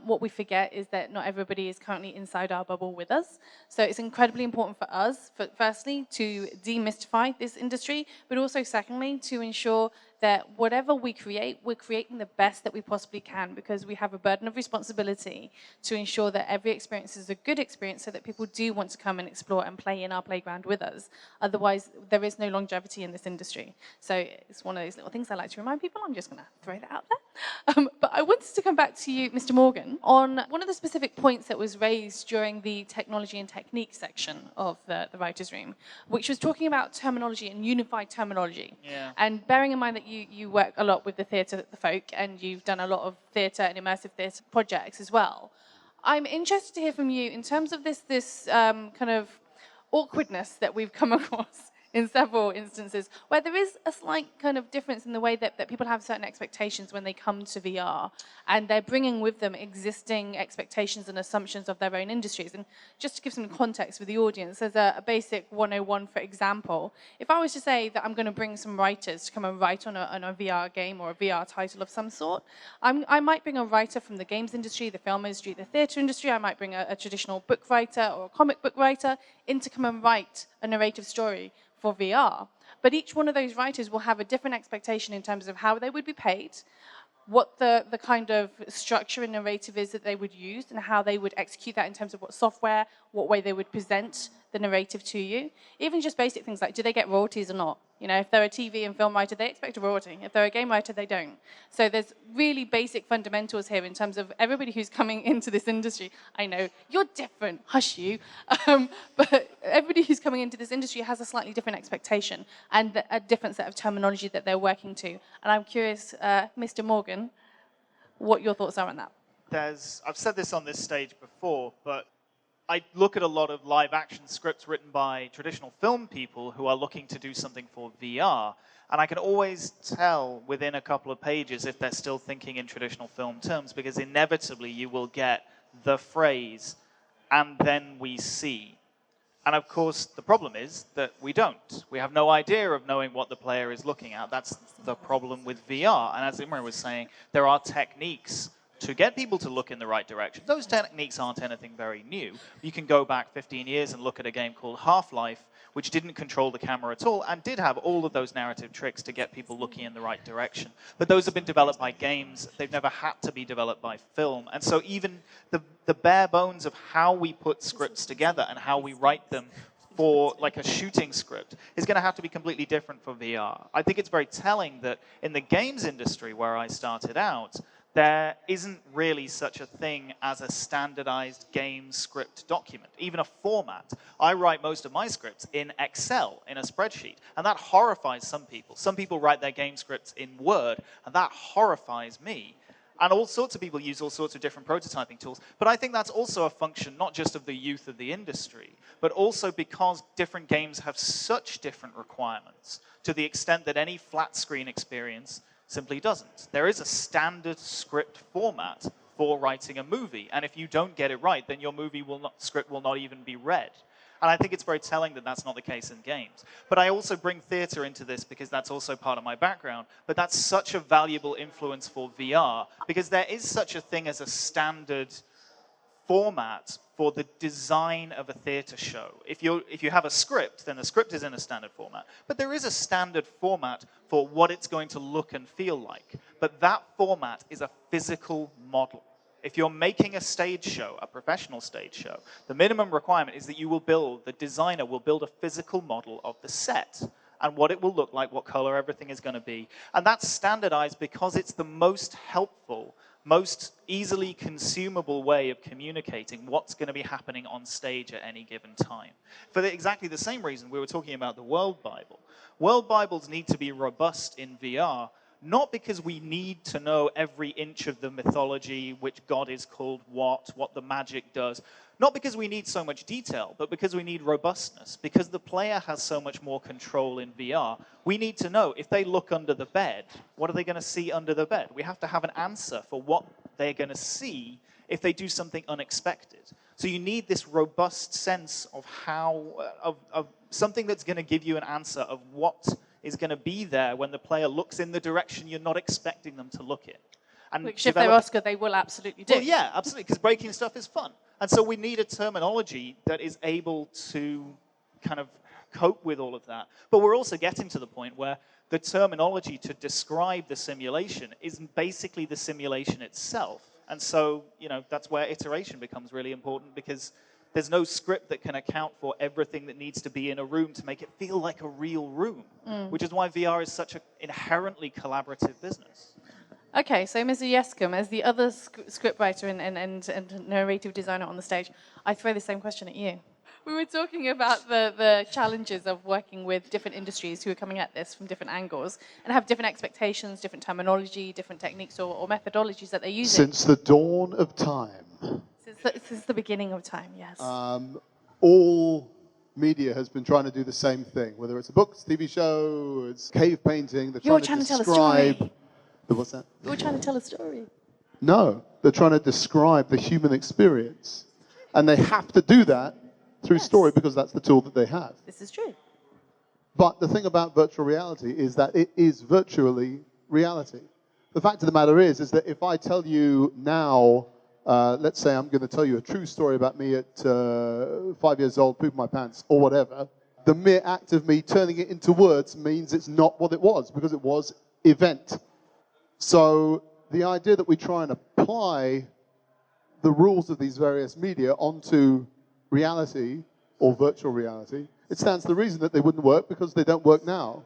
what we forget is that not everybody is currently inside our bubble with us. So it's incredibly important for us, firstly, to demystify this industry, but also secondly, to ensure that whatever we create, we're creating the best that we possibly can, because we have a burden of responsibility to ensure that every experience is a good experience so that people do want to come and explore and play in our playground with us. Otherwise, there is no longevity in this industry. So it's one of those little things I like to remind people. I'm just going to throw that out there. But I wanted to come back to you, Mr. Morgan, on one of the specific points that was raised during the technology and technique section of the writer's room, which was talking about terminology and unified terminology. Yeah. And bearing in mind that you work a lot with the theatre, the folk, and you've done a lot of theatre and immersive theatre projects as well, I'm interested to hear from you in terms of this kind of awkwardness that we've come across in several instances, where there is a slight kind of difference in the way that people have certain expectations when they come to VR, and they're bringing with them existing expectations and assumptions of their own industries. And just to give some context for the audience, as a basic 101, for example, if I was to say that I'm going to bring some writers to come and write on a VR game or a VR title of some sort, I might bring a writer from the games industry, the film industry, the theatre industry. I might bring a traditional book writer or a comic book writer in to come and write a narrative story for VR. But each one of those writers will have a different expectation in terms of how they would be paid, what the kind of structure and narrative is that they would use, and how they would execute that in terms of what software, what way they would present the narrative to you. Even just basic things like, do they get royalties or not? You know, if they're a TV and film writer, they expect a royalty. If they're a game writer, they don't. So there's really basic fundamentals here in terms of everybody who's coming into this industry. I know, you're different, hush you. But everybody who's coming into this industry has a slightly different expectation and a different set of terminology that they're working to. And I'm curious, Mr. Morgan, what your thoughts are on that. I've said this on this stage before, but I look at a lot of live action scripts written by traditional film people who are looking to do something for VR, and I can always tell within a couple of pages if they're still thinking in traditional film terms, because inevitably you will get the phrase, and then we see. And of course, the problem is that we don't. We have no idea of knowing what the player is looking at. That's the problem with VR. And as Imran was saying, there are techniques to get people to look in the right direction. Those techniques aren't anything very new. You can go back 15 years and look at a game called Half-Life, which didn't control the camera at all and did have all of those narrative tricks to get people looking in the right direction. But those have been developed by games. They've never had to be developed by film. And so even the bare bones of how we put scripts together and how we write them for like a shooting script is going to have to be completely different for VR. I think it's very telling that in the games industry where I started out, there isn't really such a thing as a standardized game script document, even a format. I write most of my scripts in Excel, in a spreadsheet, and that horrifies some people. Some people write their game scripts in Word, and that horrifies me. And all sorts of people use all sorts of different prototyping tools. But I think that's also a function not just of the youth of the industry, but also because different games have such different requirements to the extent that any flat screen experience simply doesn't. There is a standard script format for writing a movie, and if you don't get it right, then your script will not even be read. And I think it's very telling that that's not the case in games. But I also bring theater into this because that's also part of my background. But that's such a valuable influence for VR because there is such a thing as a standard format for the design of a theater show. If you have a script, then the script is in a standard format. But there is a standard format for what it's going to look and feel like. But that format is a physical model. If you're making a stage show, a professional stage show, the minimum requirement is that the designer will build a physical model of the set and what it will look like, what color everything is going to be. And that's standardized because it's the most helpful, most easily consumable way of communicating what's going to be happening on stage at any given time. For exactly the same reason we were talking about the World Bible. World Bibles need to be robust in VR, not because we need to know every inch of the mythology, which god is called what the magic does. Not because we need so much detail, but because we need robustness. Because the player has so much more control in VR, we need to know if they look under the bed, what are they going to see under the bed? We have to have an answer for what they're going to see if they do something unexpected. So you need this robust sense of of something that's going to give you an answer of what is going to be there when the player looks in the direction you're not expecting them to look in. And Which if they're Oscar, they will absolutely do. Well, yeah, absolutely, because breaking stuff is fun. And so we need a terminology that is able to kind of cope with all of that. But we're also getting to the point where the terminology to describe the simulation is basically the simulation itself. And so, that's where iteration becomes really important because there's no script that can account for everything that needs to be in a room to make it feel like a real room, which is why VR is such an inherently collaborative business. Okay, so Mr. Yescombe, as the other scriptwriter and narrative designer on the stage, I throw the same question at you. We were talking about the challenges of working with different industries who are coming at this from different angles and have different expectations, different terminology, different techniques or methodologies that they're using. Since the dawn of time. Since the beginning of time, yes. All media has been trying to do the same thing, whether it's a book, it's a TV show, it's cave painting. They're trying to tell a story. What's that? You're trying to tell a story. No, they're trying to describe the human experience. And they have to do that through story because that's the tool that they have. This is true. But the thing about virtual reality is that it is virtually reality. The fact of the matter is that if I tell you now, let's say I'm going to tell you a true story about me at 5 years old, pooping my pants, or whatever, the mere act of me turning it into words means it's not what it was, because it was event. So the idea that we try and apply the rules of these various media onto reality or virtual reality, it stands to reason that they wouldn't work because they don't work now.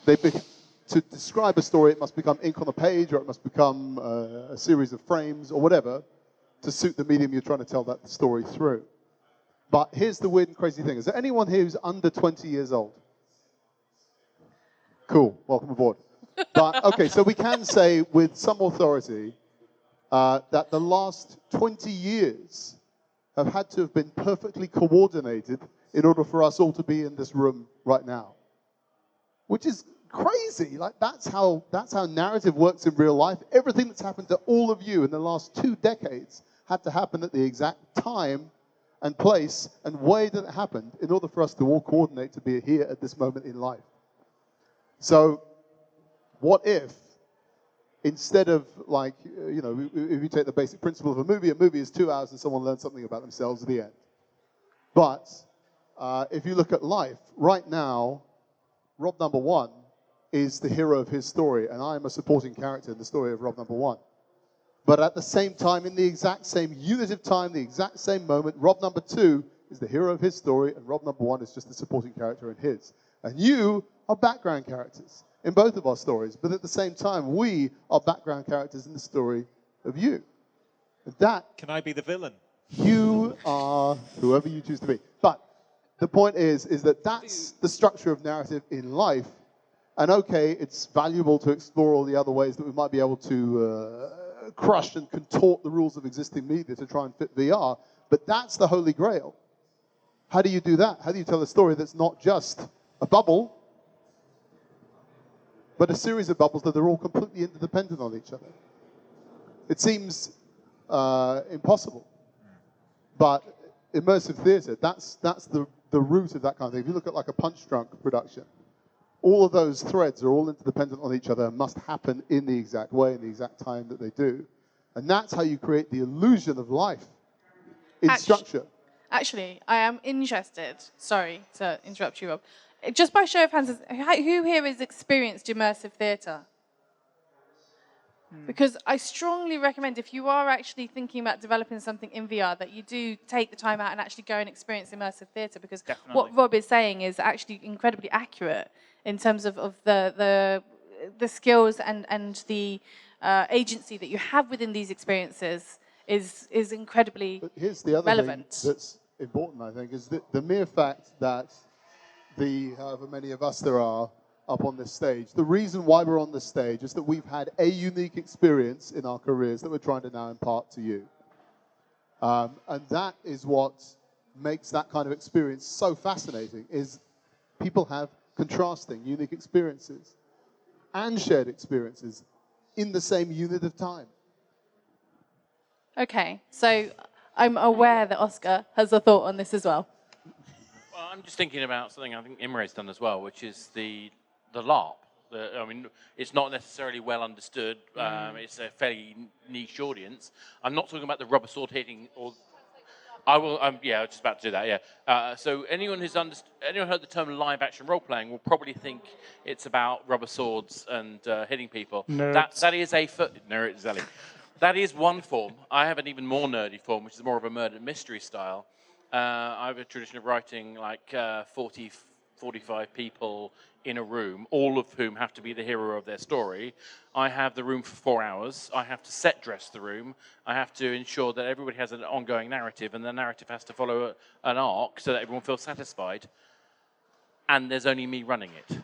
To describe a story, it must become ink on a page, or it must become a series of frames, or whatever, to suit the medium you're trying to tell that story through. But here's the weird and crazy thing. Is there anyone here who's under 20 years old? Cool, welcome aboard. But, okay, so we can say with some authority that the last 20 years have had to have been perfectly coordinated in order for us all to be in this room right now. Which is crazy. Like, that's how narrative works in real life. Everything that's happened to all of you in the last 2 decades had to happen at the exact time and place and way that it happened in order for us to all coordinate to be here at this moment in life. So what if, instead of like, you know, if you take the basic principle of a movie is 2 hours and someone learns something about themselves at the end. But if you look at life, right now, Rob number one is the hero of his story, and I am a supporting character in the story of Rob number one. But at the same time, in the exact same unit of time, the exact same moment, Rob number two is the hero of his story, and Rob number one is just the supporting character in his. And you are background characters in both of our stories, but at the same time, we are background characters in the story of you. And that... Can I be the villain? You are whoever you choose to be. But the point is that that's the structure of narrative in life. And okay, it's valuable to explore all the other ways that we might be able to crush and contort the rules of existing media to try and fit VR. But that's the holy grail. How do you do that? How do you tell a story that's not just a bubble, but a series of bubbles that are all completely interdependent on each other? It seems impossible. But immersive theatre, that's the root of that kind of thing. If you look at like a Punch-Drunk production, all of those threads are all interdependent on each other and must happen in the exact way, in the exact time that they do. And that's how you create the illusion of life in structure. Actually, I am interested, sorry to interrupt you, Rob. Just by show of hands, who here has experienced immersive theatre? Because I strongly recommend, if you are actually thinking about developing something in VR, that you do take the time out and actually go and experience immersive theatre, because what Rob is saying is actually incredibly accurate in terms of the skills and the agency that you have within these experiences is incredibly relevant. But here's the other thing that's important, I think, is that the mere fact that however many of us there are up on this stage, the reason why we're on this stage is that we've had a unique experience in our careers that we're trying to now impart to you. And that is what makes that kind of experience so fascinating, is people have contrasting, unique experiences and shared experiences in the same unit of time. Okay, so I'm aware that Oscar has a thought on this as well. Well, I'm just thinking about something I think Imre's done as well, which is the LARP. I mean, it's not necessarily well understood. It's a fairly niche audience. I'm not talking about the rubber sword hitting, or I will. Yeah, I was just about to do that. Yeah. So anyone who's anyone heard the term live action role playing will probably think it's about rubber swords and hitting people. Nerds. That is a nerd, Zelly. That is one form. I have an even more nerdy form, which is more of a murder mystery style. I have a tradition of writing like 40, 45 people in a room, all of whom have to be the hero of their story. I have the room for 4 hours. I have to set dress the room. I have to ensure that everybody has an ongoing narrative, and the narrative has to follow an arc so that everyone feels satisfied. And there's only me running it.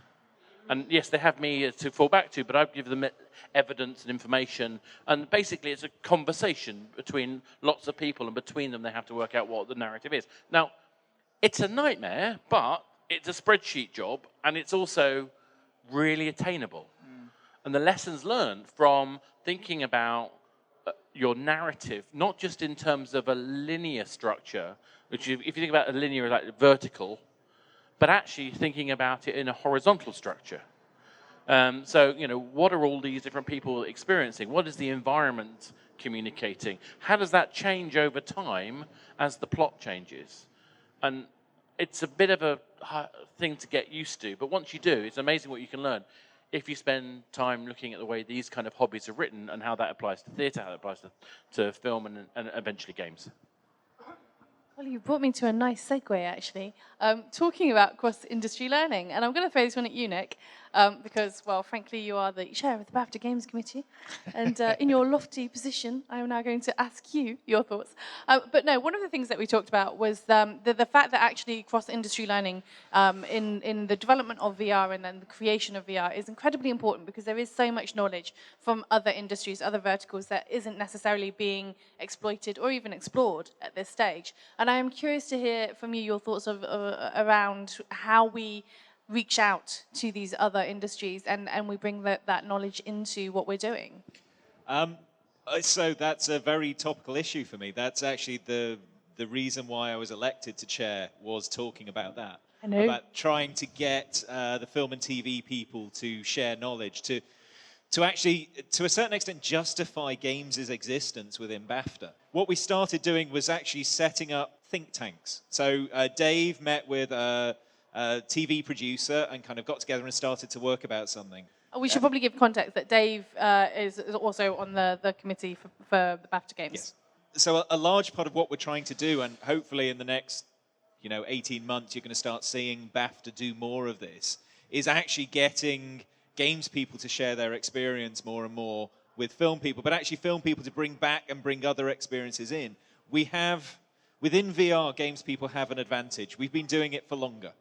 And yes, they have me to fall back to, but I give them evidence and information. And basically, it's a conversation between lots of people, and between them, they have to work out what the narrative is. Now, it's a nightmare, but it's a spreadsheet job, and it's also really attainable. And the lessons learned from thinking about your narrative, not just in terms of a linear structure, which if you think about a linear like vertical, but actually thinking about it in a horizontal structure. So, you know, what are all these different people experiencing? What is the environment communicating? How does that change over time as the plot changes? And it's a bit of a thing to get used to, but once you do, it's amazing what you can learn if you spend time looking at the way these kind of hobbies are written and how that applies to theatre, how that applies to film and eventually games. Well, you brought me to a nice segue, actually, talking about cross-industry learning. And I'm going to throw this one at you, Nick, because, well, frankly, you are the chair of the BAFTA Games Committee. And in your lofty position, I am now going to ask you your thoughts. But no, one of the things that we talked about was the fact that actually cross-industry learning in the development of VR and then the creation of VR is incredibly important, because there is so much knowledge from other industries, other verticals, that isn't necessarily being exploited or even explored at this stage. And I am curious to hear from you your thoughts around how we reach out to these other industries and we bring that knowledge into what we're doing. So that's a very topical issue for me. That's actually the the reason why I was elected to chair was talking about that. I know. About trying to get the film and TV people to share knowledge, to actually, to a certain extent, justify games' existence within BAFTA. What we started doing was actually setting up think tanks. So Dave met with a TV producer and kind of got together and started to work about something. We should probably give context that Dave is also on the committee for the BAFTA Games. Yes. So a large part of what we're trying to do, and hopefully in the next 18 months you're going to start seeing BAFTA do more of this, is actually getting games people to share their experience more and more with film people, but actually film people to bring back and bring other experiences in. We have, within VR, games people have an advantage. We've been doing it for longer.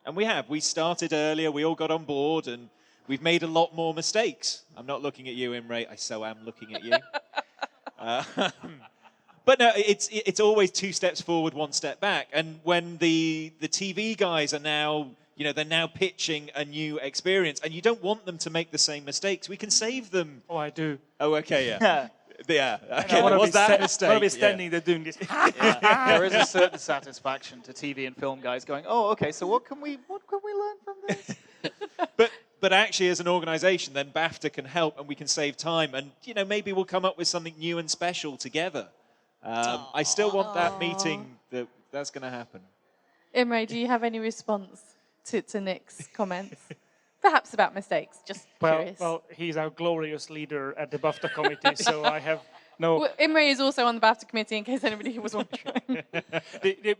And we started earlier, we all got on board, and we've made a lot more mistakes. I'm not looking at you, Imre. I so am looking at you. But no, it's always 2 steps forward, 1 step back. And when the TV guys are now, they're now pitching a new experience, and you don't want them to make the same mistakes. We can save them. Oh, I do. Oh, okay, yeah. Yeah. Okay, I want was that a I want mistake? to be standing there doing this. There is a certain satisfaction to TV and film guys going, oh, okay, so what can we learn from this? But actually, as an organisation, then BAFTA can help, and we can save time, and maybe we'll come up with something new and special together. I still want that meeting. That's going to happen. Imre, do you have any response to Nick's comments? Perhaps about mistakes, just curious. Well, he's our glorious leader at the BAFTA committee, so I have no... Well, Imre is also on the BAFTA committee, in case anybody was wondering.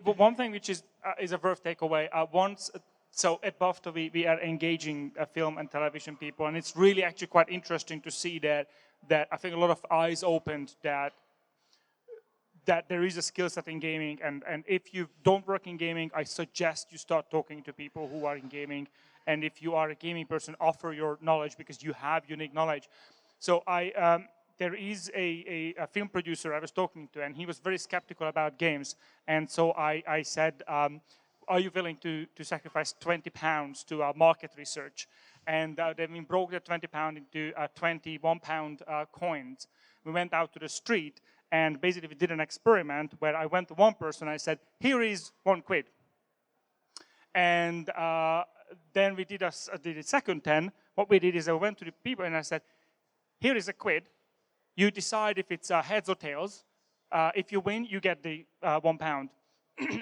But one thing which is a worth takeaway, so at BAFTA we are engaging film and television people, and it's really actually quite interesting to see that I think a lot of eyes opened that there is a skill set in gaming, and if you don't work in gaming, I suggest you start talking to people who are in gaming. And if you are a gaming person, offer your knowledge because you have unique knowledge. So there is a film producer I was talking to, and he was very skeptical about games. And so I said, are you willing to sacrifice £20 to market research? And then we broke the £20 into 21-pound coins. We went out to the street, and basically we did an experiment where I went to one person and I said, here is £1. And then we did a second 10. What we did is I went to the people and I said, here is £1. You decide if it's heads or tails. If you win, you get the £1.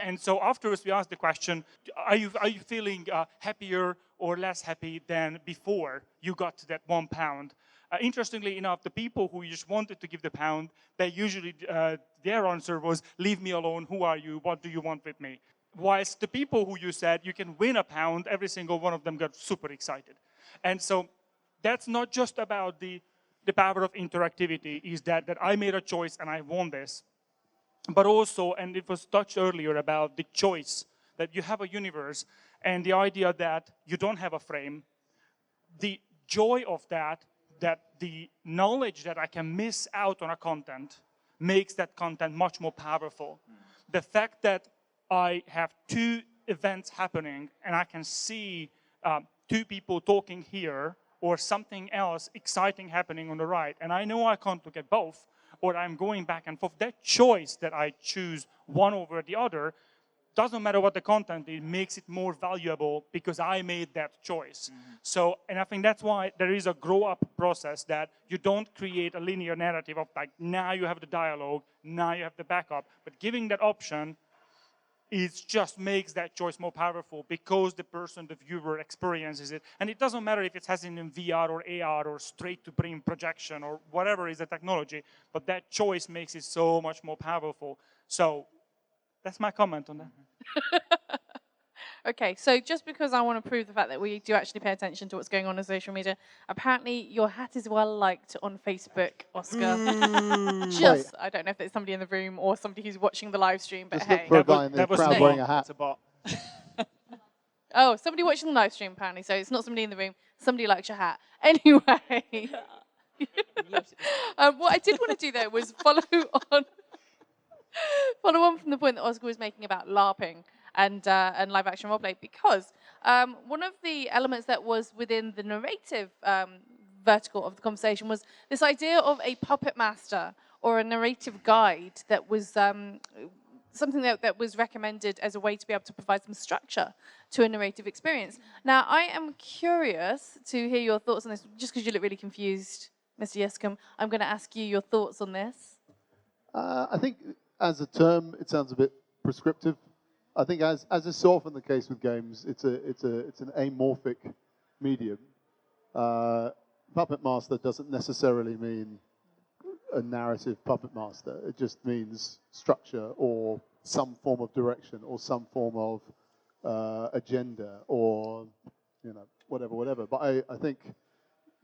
And so afterwards we asked the question, are you feeling happier or less happy than before you got to that £1? Interestingly enough, the people who just wanted to give the pound, they usually, their answer was, leave me alone, who are you, what do you want with me? Whilst the people who you said you can win £1, every single one of them got super excited. And so that's not just about the power of interactivity, is that I made a choice and I won this. But also, and it was touched earlier about the choice, that you have a universe and the idea that you don't have a frame, the joy of that the knowledge that I can miss out on a content makes that content much more powerful. The fact that I have 2 events happening and I can see 2 people talking here or something else exciting happening on the right, and I know I can't look at both, or I'm going back and forth, that choice that I choose one over the other, doesn't matter what the content is, makes it more valuable because I made that choice. So, and I think that's why there is a grow-up process, that you don't create a linear narrative of like, now you have the dialogue, now you have the backup, but giving that option it just makes that choice more powerful because the person, the viewer, experiences it. And it doesn't matter if it has it in VR or AR or straight-to-brain projection or whatever is the technology, but that choice makes it so much more powerful. So that's my comment on that. Okay, so just because I want to prove the fact that we do actually pay attention to what's going on social media, apparently your hat is well liked on Facebook, Oscar. Just, I don't know if it's somebody in the room or somebody who's watching the live stream, but Just hey. look for a guy in the crowd wearing a hat. It's a bot. Oh, somebody watching the live stream apparently, so it's not somebody in the room. Somebody likes your hat. Anyway, what I did want to do though was follow on from the point that Oscar was making about LARPing and live action roleplay, because one of the elements that was within the narrative vertical of the conversation was this idea of a puppet master or a narrative guide that was something that was recommended as a way to be able to provide some structure to a narrative experience. Now, I am curious to hear your thoughts on this, just because you look really confused, Mr. Yescombe. I'm going to ask you your thoughts on this. I think as a term, it sounds a bit prescriptive. I think as is so often the case with games, it's an amorphic medium. Puppet master doesn't necessarily mean a narrative puppet master. It just means structure or some form of direction or some form of agenda or whatever. But I think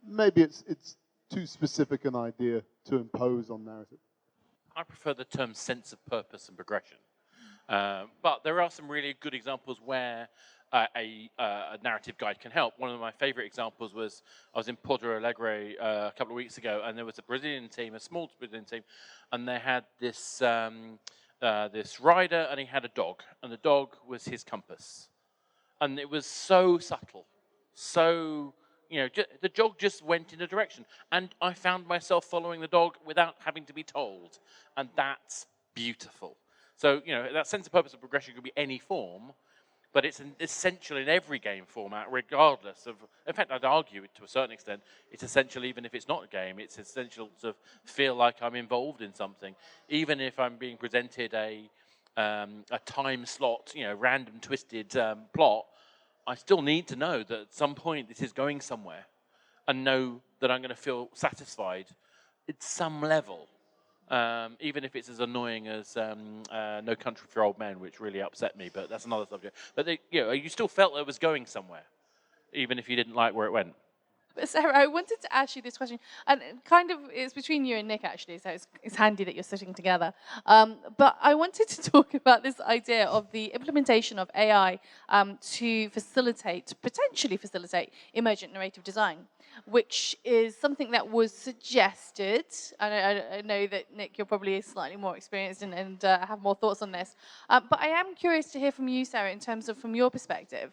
maybe it's too specific an idea to impose on narrative. I prefer the term sense of purpose and progression. But there are some really good examples where a narrative guide can help. One of my favorite examples was I was in Porto Alegre a couple of weeks ago, and there was a Brazilian team, a small Brazilian team, and they had this this rider, and he had a dog, and the dog was his compass. And it was so subtle, so, the dog just went in a direction. And I found myself following the dog without having to be told. And that's beautiful. So, that sense of purpose and progression could be any form, but it's essential in every game format, regardless of... In fact, I'd argue it to a certain extent, it's essential even if it's not a game. It's essential to feel like I'm involved in something. Even if I'm being presented a time slot, random twisted plot, I still need to know that at some point this is going somewhere and know that I'm going to feel satisfied at some level, even if it's as annoying as No Country for Old Men, which really upset me, but that's another subject. But you still felt it was going somewhere, even if you didn't like where it went. But Sarah, I wanted to ask you this question, and kind of it's between you and Nick actually, so it's handy that you're sitting together. But I wanted to talk about this idea of the implementation of AI to potentially facilitate emergent narrative design, which is something that was suggested. And I know that Nick, you're probably slightly more experienced and have more thoughts on this. But I am curious to hear from you, Sarah, in terms of from your perspective,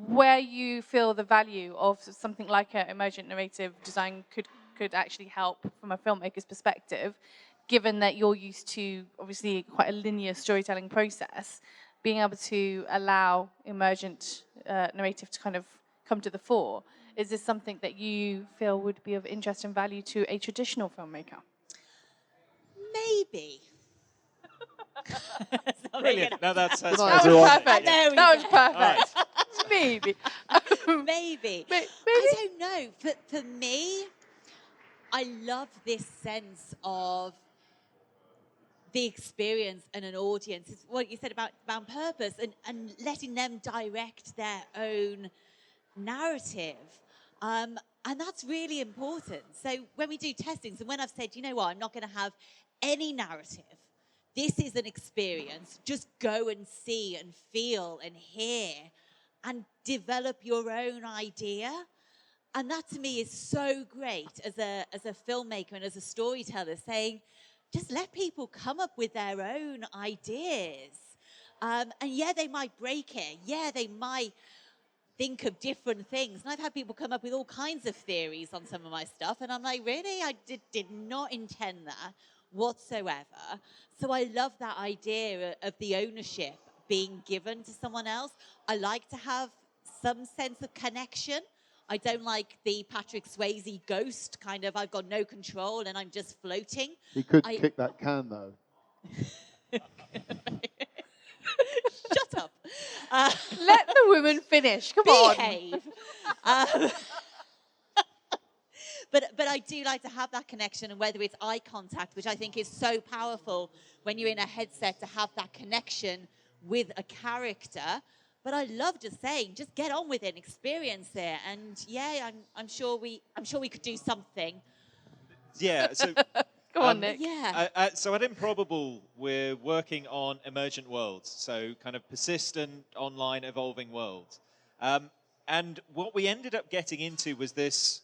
where you feel the value of something like an emergent narrative design could actually help from a filmmaker's perspective, given that you're used to obviously quite a linear storytelling process, being able to allow emergent narrative to kind of come to the fore. Is this something that you feel would be of interest and value to a traditional filmmaker? Maybe. Brilliant. No, that's that was perfect. Yeah. That was perfect. Right. Maybe. Maybe. Maybe. I don't know. For me, I love this sense of the experience and an audience. It's what you said about purpose and letting them direct their own narrative. And that's really important. So when we do testings, and when I've said, you know what, I'm not going to have any narrative, this is an experience, just go and see and feel and hear and develop your own idea. And that to me is so great as a filmmaker and as a storyteller, saying, just let people come up with their own ideas. And yeah, they might break it. Yeah, they might think of different things. And I've had people come up with all kinds of theories on some of my stuff. And I'm like, really? I did not intend that whatsoever. So I love that idea of the ownership being given to someone else. I like to have some sense of connection. I don't like the Patrick Swayze ghost kind of, I've got no control and I'm just floating. He could kick that can, though. Shut up. Let the woman finish. Come on. Behave. But I do like to have that connection, and whether it's eye contact, which I think is so powerful when you're in a headset, to have that connection with a character. But I love just saying, just get on with it, experience it, and yeah, I'm sure we could do something. Yeah. So go on, Nick. Yeah. So at Improbable, we're working on emergent worlds, so kind of persistent, online, evolving worlds. And what we ended up getting into was this.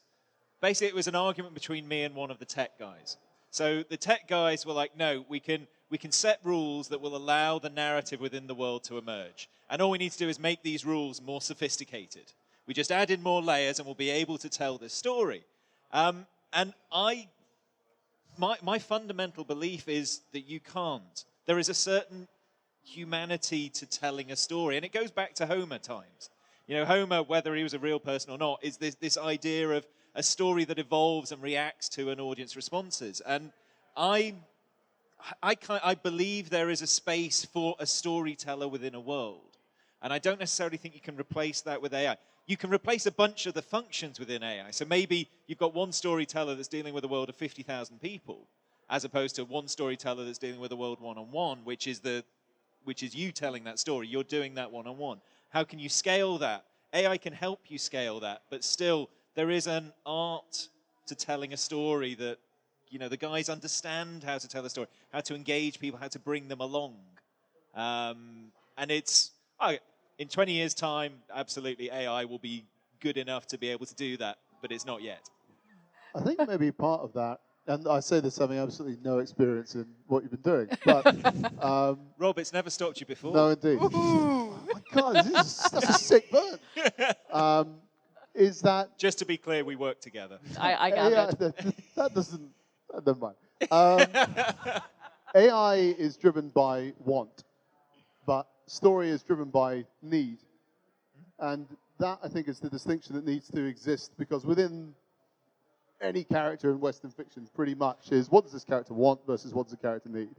Basically, it was an argument between me and one of the tech guys. So the tech guys were like, no, we can set rules that will allow the narrative within the world to emerge. And all we need to do is make these rules more sophisticated. We just add in more layers and we'll be able to tell this story. And my fundamental belief is that you can't. There is a certain humanity to telling a story. And it goes back to Homer times. You know, Homer, whether he was a real person or not, is this idea of a story that evolves and reacts to an audience responses. And I believe there is a space for a storyteller within a world. And I don't necessarily think you can replace that with AI. You can replace a bunch of the functions within AI. So maybe you've got one storyteller that's dealing with a world of 50,000 people, as opposed to one storyteller that's dealing with a world one-on-one, which is you telling that story. You're doing that one-on-one. How can you scale that? AI can help you scale that, but still there is an art to telling a story that, you know, the guys understand how to tell a story, how to engage people, how to bring them along. And it's, in 20 years' time, absolutely AI will be good enough to be able to do that, but it's not yet. I think maybe part of that, and I say this having absolutely no experience in what you've been doing, but... Rob, it's never stopped you before. No, indeed. Oh my God, that's a sick burn. Is that... Just to be clear, we work together. I gathered. That doesn't... Never mind. AI is driven by want, but story is driven by need. And that, I think, is the distinction that needs to exist, because within any character in Western fiction pretty much is, what does this character want versus what does the character need?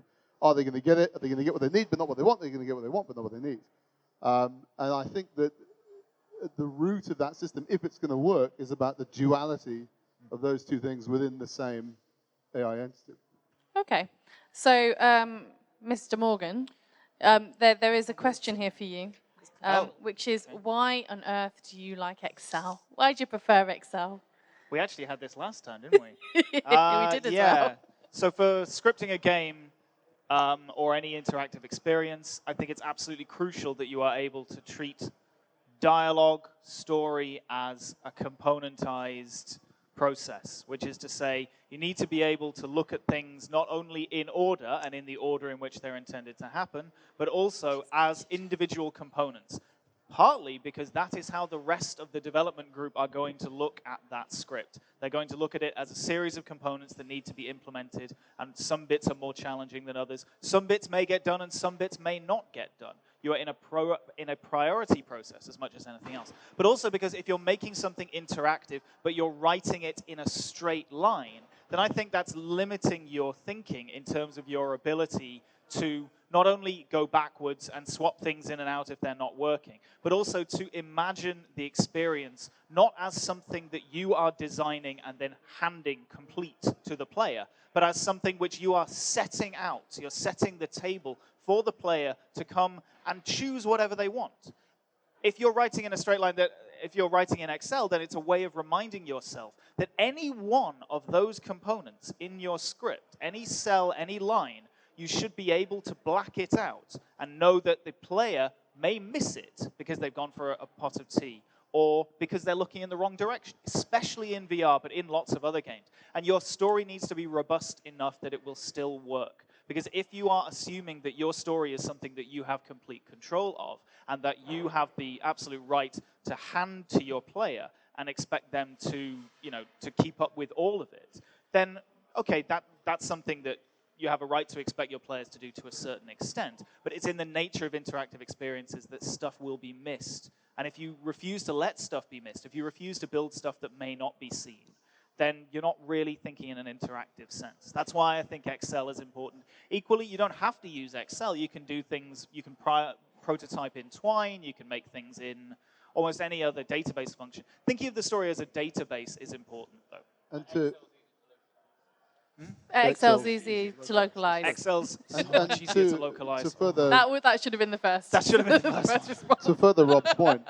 Are they going to get it? Are they going to get what they need but not what they want? Are they going to get what they want but not what they need? And I think that the root of that system, if it's going to work, is about the duality of those two things within the same AI entity. Okay. So, Mr. Morgan, there is a question here for you, which is, why on earth do you like Excel? Why do you prefer Excel? We actually had this last time, didn't we? We did as well. So for scripting a game or any interactive experience, I think it's absolutely crucial that you are able to treat dialogue, story as a componentized process, which is to say you need to be able to look at things not only in order and in the order in which they're intended to happen, but also as individual components. Partly because that is how the rest of the development group are going to look at that script. They're going to look at it as a series of components that need to be implemented, and some bits are more challenging than others. Some bits may get done and some bits may not get done. You are in a priority process as much as anything else. But also because if you're making something interactive, but you're writing it in a straight line, then I think that's limiting your thinking in terms of your ability to not only go backwards and swap things in and out if they're not working, but also to imagine the experience not as something that you are designing and then handing complete to the player, but as something which you are setting out. You're setting the table for the player to come and choose whatever they want. If you're writing in a straight line, if you're writing in Excel, then it's a way of reminding yourself that any one of those components in your script, any cell, any line, you should be able to black it out and know that the player may miss it because they've gone for a pot of tea or because they're looking in the wrong direction, especially in VR, but in lots of other games. And your story needs to be robust enough that it will still work. Because if you are assuming that your story is something that you have complete control of and that you have the absolute right to hand to your player and expect them to, to keep up with all of it, then, okay, that's something that you have a right to expect your players to do to a certain extent. But it's in the nature of interactive experiences that stuff will be missed. And if you refuse to let stuff be missed, if you refuse to build stuff that may not be seen, then you're not really thinking in an interactive sense. That's why I think Excel is important. Equally, you don't have to use Excel. You can do things, you can prototype in Twine, you can make things in almost any other database function. Thinking of the story as a database is important, though. And to... Excel's easy to localize. Excel's much easier to localize. To further, that should have been the first. That should have been the first response. To further Rob's point,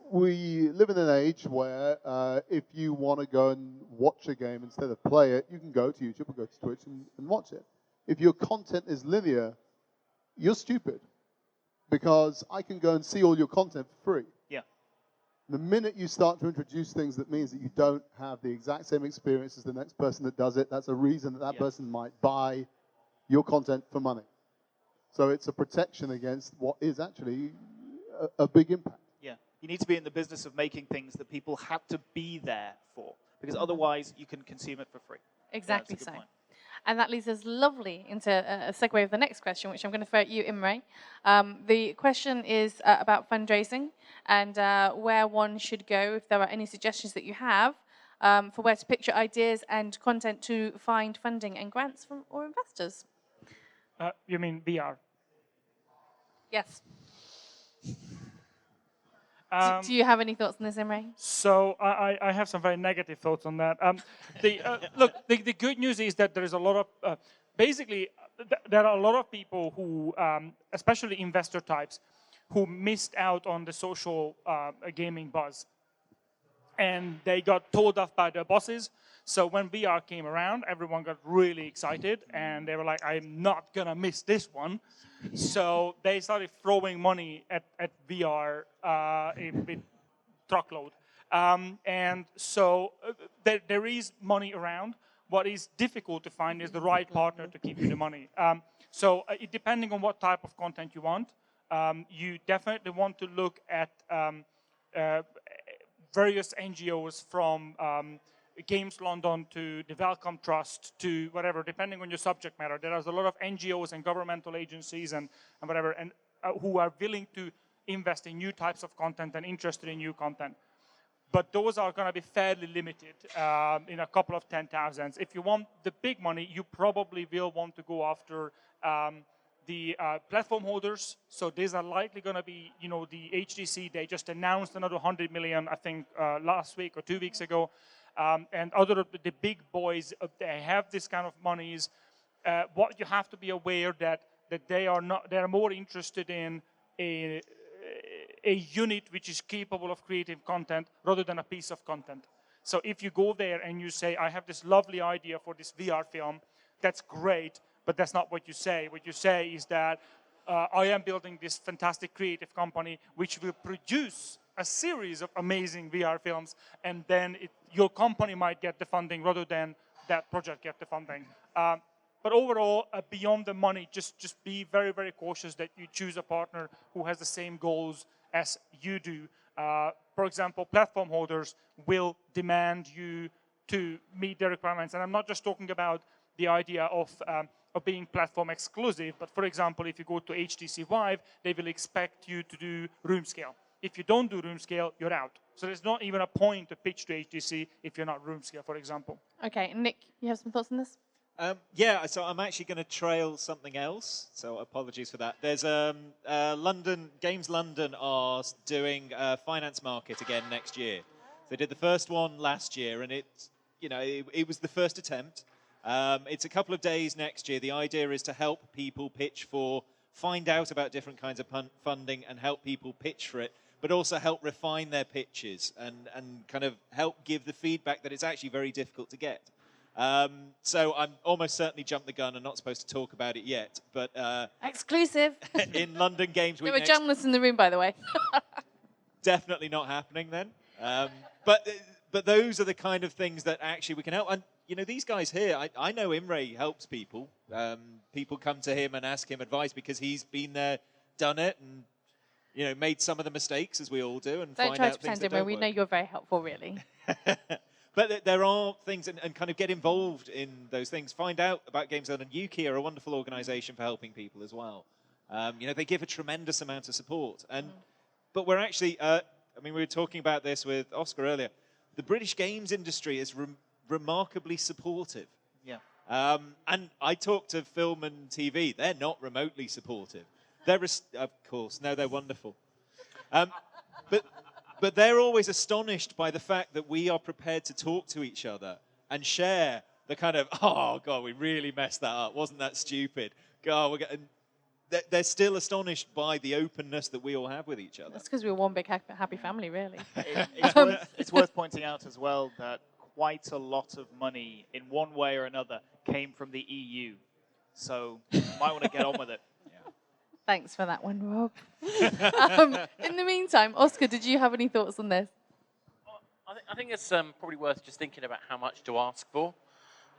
we live in an age where if you want to go and watch a game instead of play it, you can go to YouTube or go to Twitch and watch it. If your content is linear, you're stupid, because I can go and see all your content for free. Yeah. The minute you start to introduce things that means that you don't have the exact same experience as the next person that does it, that's a reason that that person might buy your content for money. So it's a protection against what is actually a big impact. Yeah. You need to be in the business of making things that people have to be there for, because otherwise you can consume it for free. Exactly That's a good so. point. And that leads us lovely into a segue of the next question, which I'm going to throw at you, Imre. The question is about fundraising and where one should go, if there are any suggestions that you have for where to pitch your ideas and content to find funding and grants from or investors. You mean VR? Yes. Do you have any thoughts on this, Imre? So I have some very negative thoughts on that. Look, the good news is that there is a lot of, basically, there are a lot of people who, especially investor types, who missed out on the social gaming buzz. And they got told off by their bosses. So when VR came around, everyone got really excited, and they were like, I'm not going to miss this one. So they started throwing money at VR in truckload. And so there is money around. What is difficult to find is the right partner to give you the money. Depending on what type of content you want, you definitely want to look at various NGOs from Games London to the Wellcome Trust to whatever, depending on your subject matter. There are a lot of NGOs and governmental agencies and whatever, and who are willing to invest in new types of content and interested in new content. But those are going to be fairly limited in a couple of 10,000s. If you want the big money, you probably will want to go after the platform holders. So these are likely going to be, the HTC. They just announced another 100 million, I think, last week or 2 weeks ago. And other of the big boys, they have this kind of monies. What you have to be aware that they are more interested in a unit which is capable of creating content rather than a piece of content. So if you go there and you say, I have this lovely idea for this VR film, that's great, but that's not what you say. What you say is that I am building this fantastic creative company which will produce a series of amazing VR films, and then your company might get the funding rather than that project get the funding. But overall, beyond the money, just be very, very cautious that you choose a partner who has the same goals as you do. For example, platform holders will demand you to meet their requirements. And I'm not just talking about the idea of being platform exclusive, but for example, if you go to HTC Vive, they will expect you to do room scale. If you don't do room scale, you're out. So there's not even a point to pitch to HTC if you're not room scale, for example. Okay, Nick, you have some thoughts on this? Yeah, so I'm actually going to trail something else, so apologies for that. There's Games London are doing a finance market again next year. They did the first one last year, and it was the first attempt. It's a couple of days next year. The idea is to help people find out about different kinds of funding and help people pitch for it, but also help refine their pitches and kind of help give the feedback that it's actually very difficult to get. So I'm almost certainly jumped the gun and not supposed to talk about it yet, but exclusive in London Games Week. There were journalists in the room, by the way. Definitely not happening then. But those are the kind of things that actually we can help. And these guys here, I know Imre helps people. People come to him and ask him advice because he's been there, done it, and made some of the mistakes as we all do, and Don't find try out to things pretend, that Imre. don't We work. know you're very helpful, really. But there are things, and kind of get involved in those things. Find out about Games Zone, and Yuki are a wonderful organisation for helping people as well. They give a tremendous amount of support. But we're actually, we were talking about this with Oscar earlier. The British games industry is remarkably supportive. Yeah. And I talk to film and TV. They're not remotely supportive. Of course, no, they're wonderful. But they're always astonished by the fact that we are prepared to talk to each other and share the kind of, oh, God, we really messed that up. Wasn't that stupid? God, they're still astonished by the openness that we all have with each other. That's because we're one big happy family, really. It's worth pointing out as well that quite a lot of money, in one way or another, came from the EU. So you might want to get on with it. Thanks for that one, Rob. In the meantime, Oscar, did you have any thoughts on this? I think it's probably worth just thinking about how much to ask for.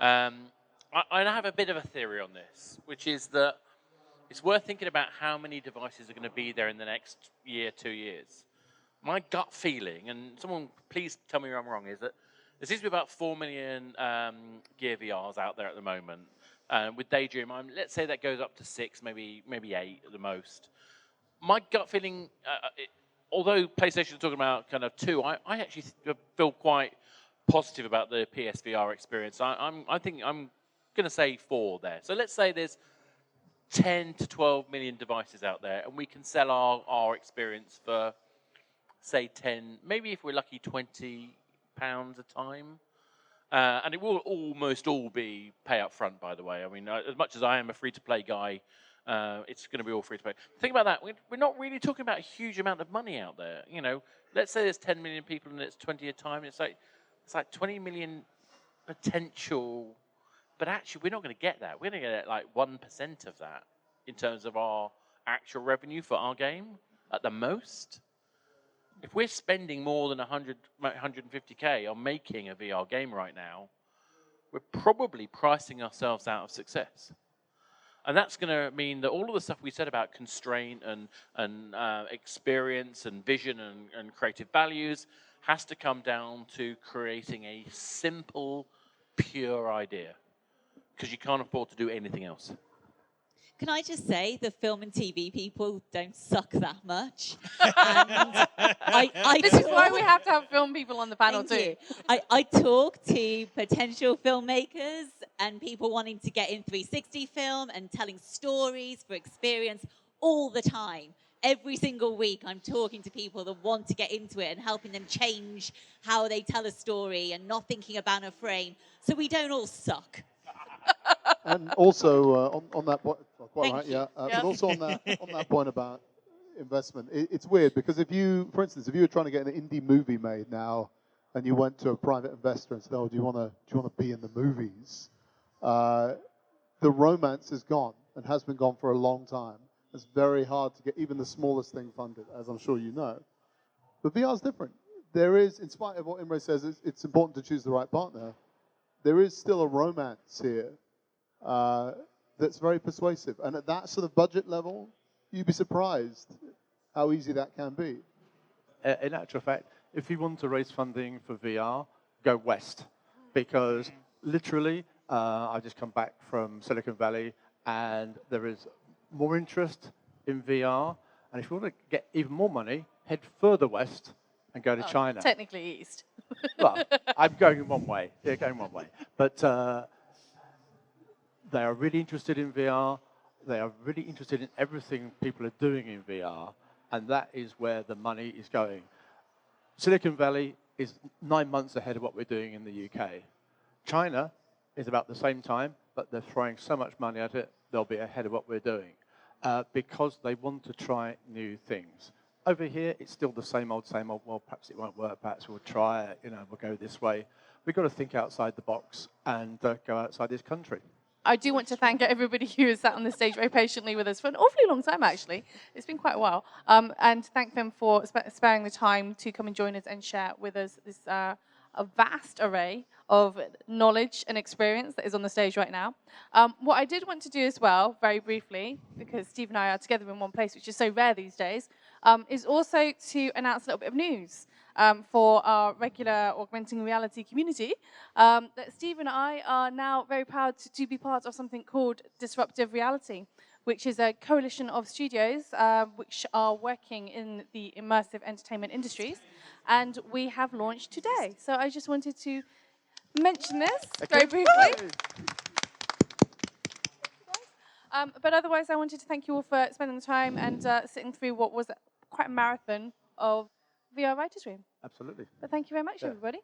I have a bit of a theory on this, which is that it's worth thinking about how many devices are going to be there in the next year, 2 years. My gut feeling, and someone please tell me if I'm wrong, is that there seems to be about 4 million Gear VRs out there at the moment. with Daydream, let's say that goes up to 6, maybe 8 at the most. My gut feeling, although PlayStation is talking about kind of 2, I actually feel quite positive about the PSVR experience. I think I'm going to say 4 there. So let's say there's 10 to 12 million devices out there, and we can sell our experience for, say, 10, maybe if we're lucky, £20 a time. And it will almost all be pay up front, by the way. I mean, as much as I am a free-to-play guy, it's going to be all free-to-play. Think about that. We're not really talking about a huge amount of money out there. You know, let's say there's 10 million people and it's 20 a time. It's like 20 million potential. But actually, we're not going to get that. We're going to get like 1% of that in terms of our actual revenue for our game at the most. If we're spending more than 150k on making a VR game right now, we're probably pricing ourselves out of success. And that's going to mean that all of the stuff we said about constraint and experience and vision and creative values has to come down to creating a simple, pure idea. Because you can't afford to do anything else. Can I just say the film and TV people don't suck that much? And This is why we have to have film people on the panel too. I talk to potential filmmakers and people wanting to get in 360 film and telling stories for experience all the time. Every single week I'm talking to people that want to get into it and helping them change how they tell a story and not thinking about a frame. So we don't all suck. And also on that point, quite right, you. but also on that point about investment, it's weird because if you, for instance, if you were trying to get an indie movie made now, and you went to a private investor and said, "Oh, do you want to be in the movies?" The romance is gone and has been gone for a long time. It's very hard to get even the smallest thing funded, as I'm sure you know. But VR is different. There is, in spite of what Imre says, it's important to choose the right partner. There is still a romance here that's very persuasive. And at that sort of budget level, you'd be surprised how easy that can be. In actual fact, if you want to raise funding for VR, go west. Because literally, I just come back from Silicon Valley, and there is more interest in VR. And if you want to get even more money, head further west and go to China. Technically east. Well, I'm going one way. Yeah, going one way. But they are really interested in VR. They are really interested in everything people are doing in VR. And that is where the money is going. Silicon Valley is 9 months ahead of what we're doing in the UK. China is about the same time, but they're throwing so much money at it, they'll be ahead of what we're doing. Because they want to try new things. Over here, it's still the same old, well, perhaps it won't work, perhaps we'll try it, we'll go this way. We've got to think outside the box and go outside this country. I do want to thank everybody who has sat on the stage very patiently with us for an awfully long time, actually. It's been quite a while. And thank them for sparing the time to come and join us and share with us this a vast array of knowledge and experience that is on the stage right now. What I did want to do as well, very briefly, because Steve and I are together in one place, which is so rare these days, is also to announce a little bit of news for our regular augmenting reality community, that Steve and I are now very proud to be part of something called Disruptive Reality, which is a coalition of studios which are working in the immersive entertainment industries, and we have launched today. So I just wanted to mention this very briefly. But otherwise, I wanted to thank you all for spending the time and sitting through what was quite a marathon of VR Writers' Room. Absolutely. But thank you very much, everybody.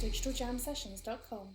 digitaljamsessions.com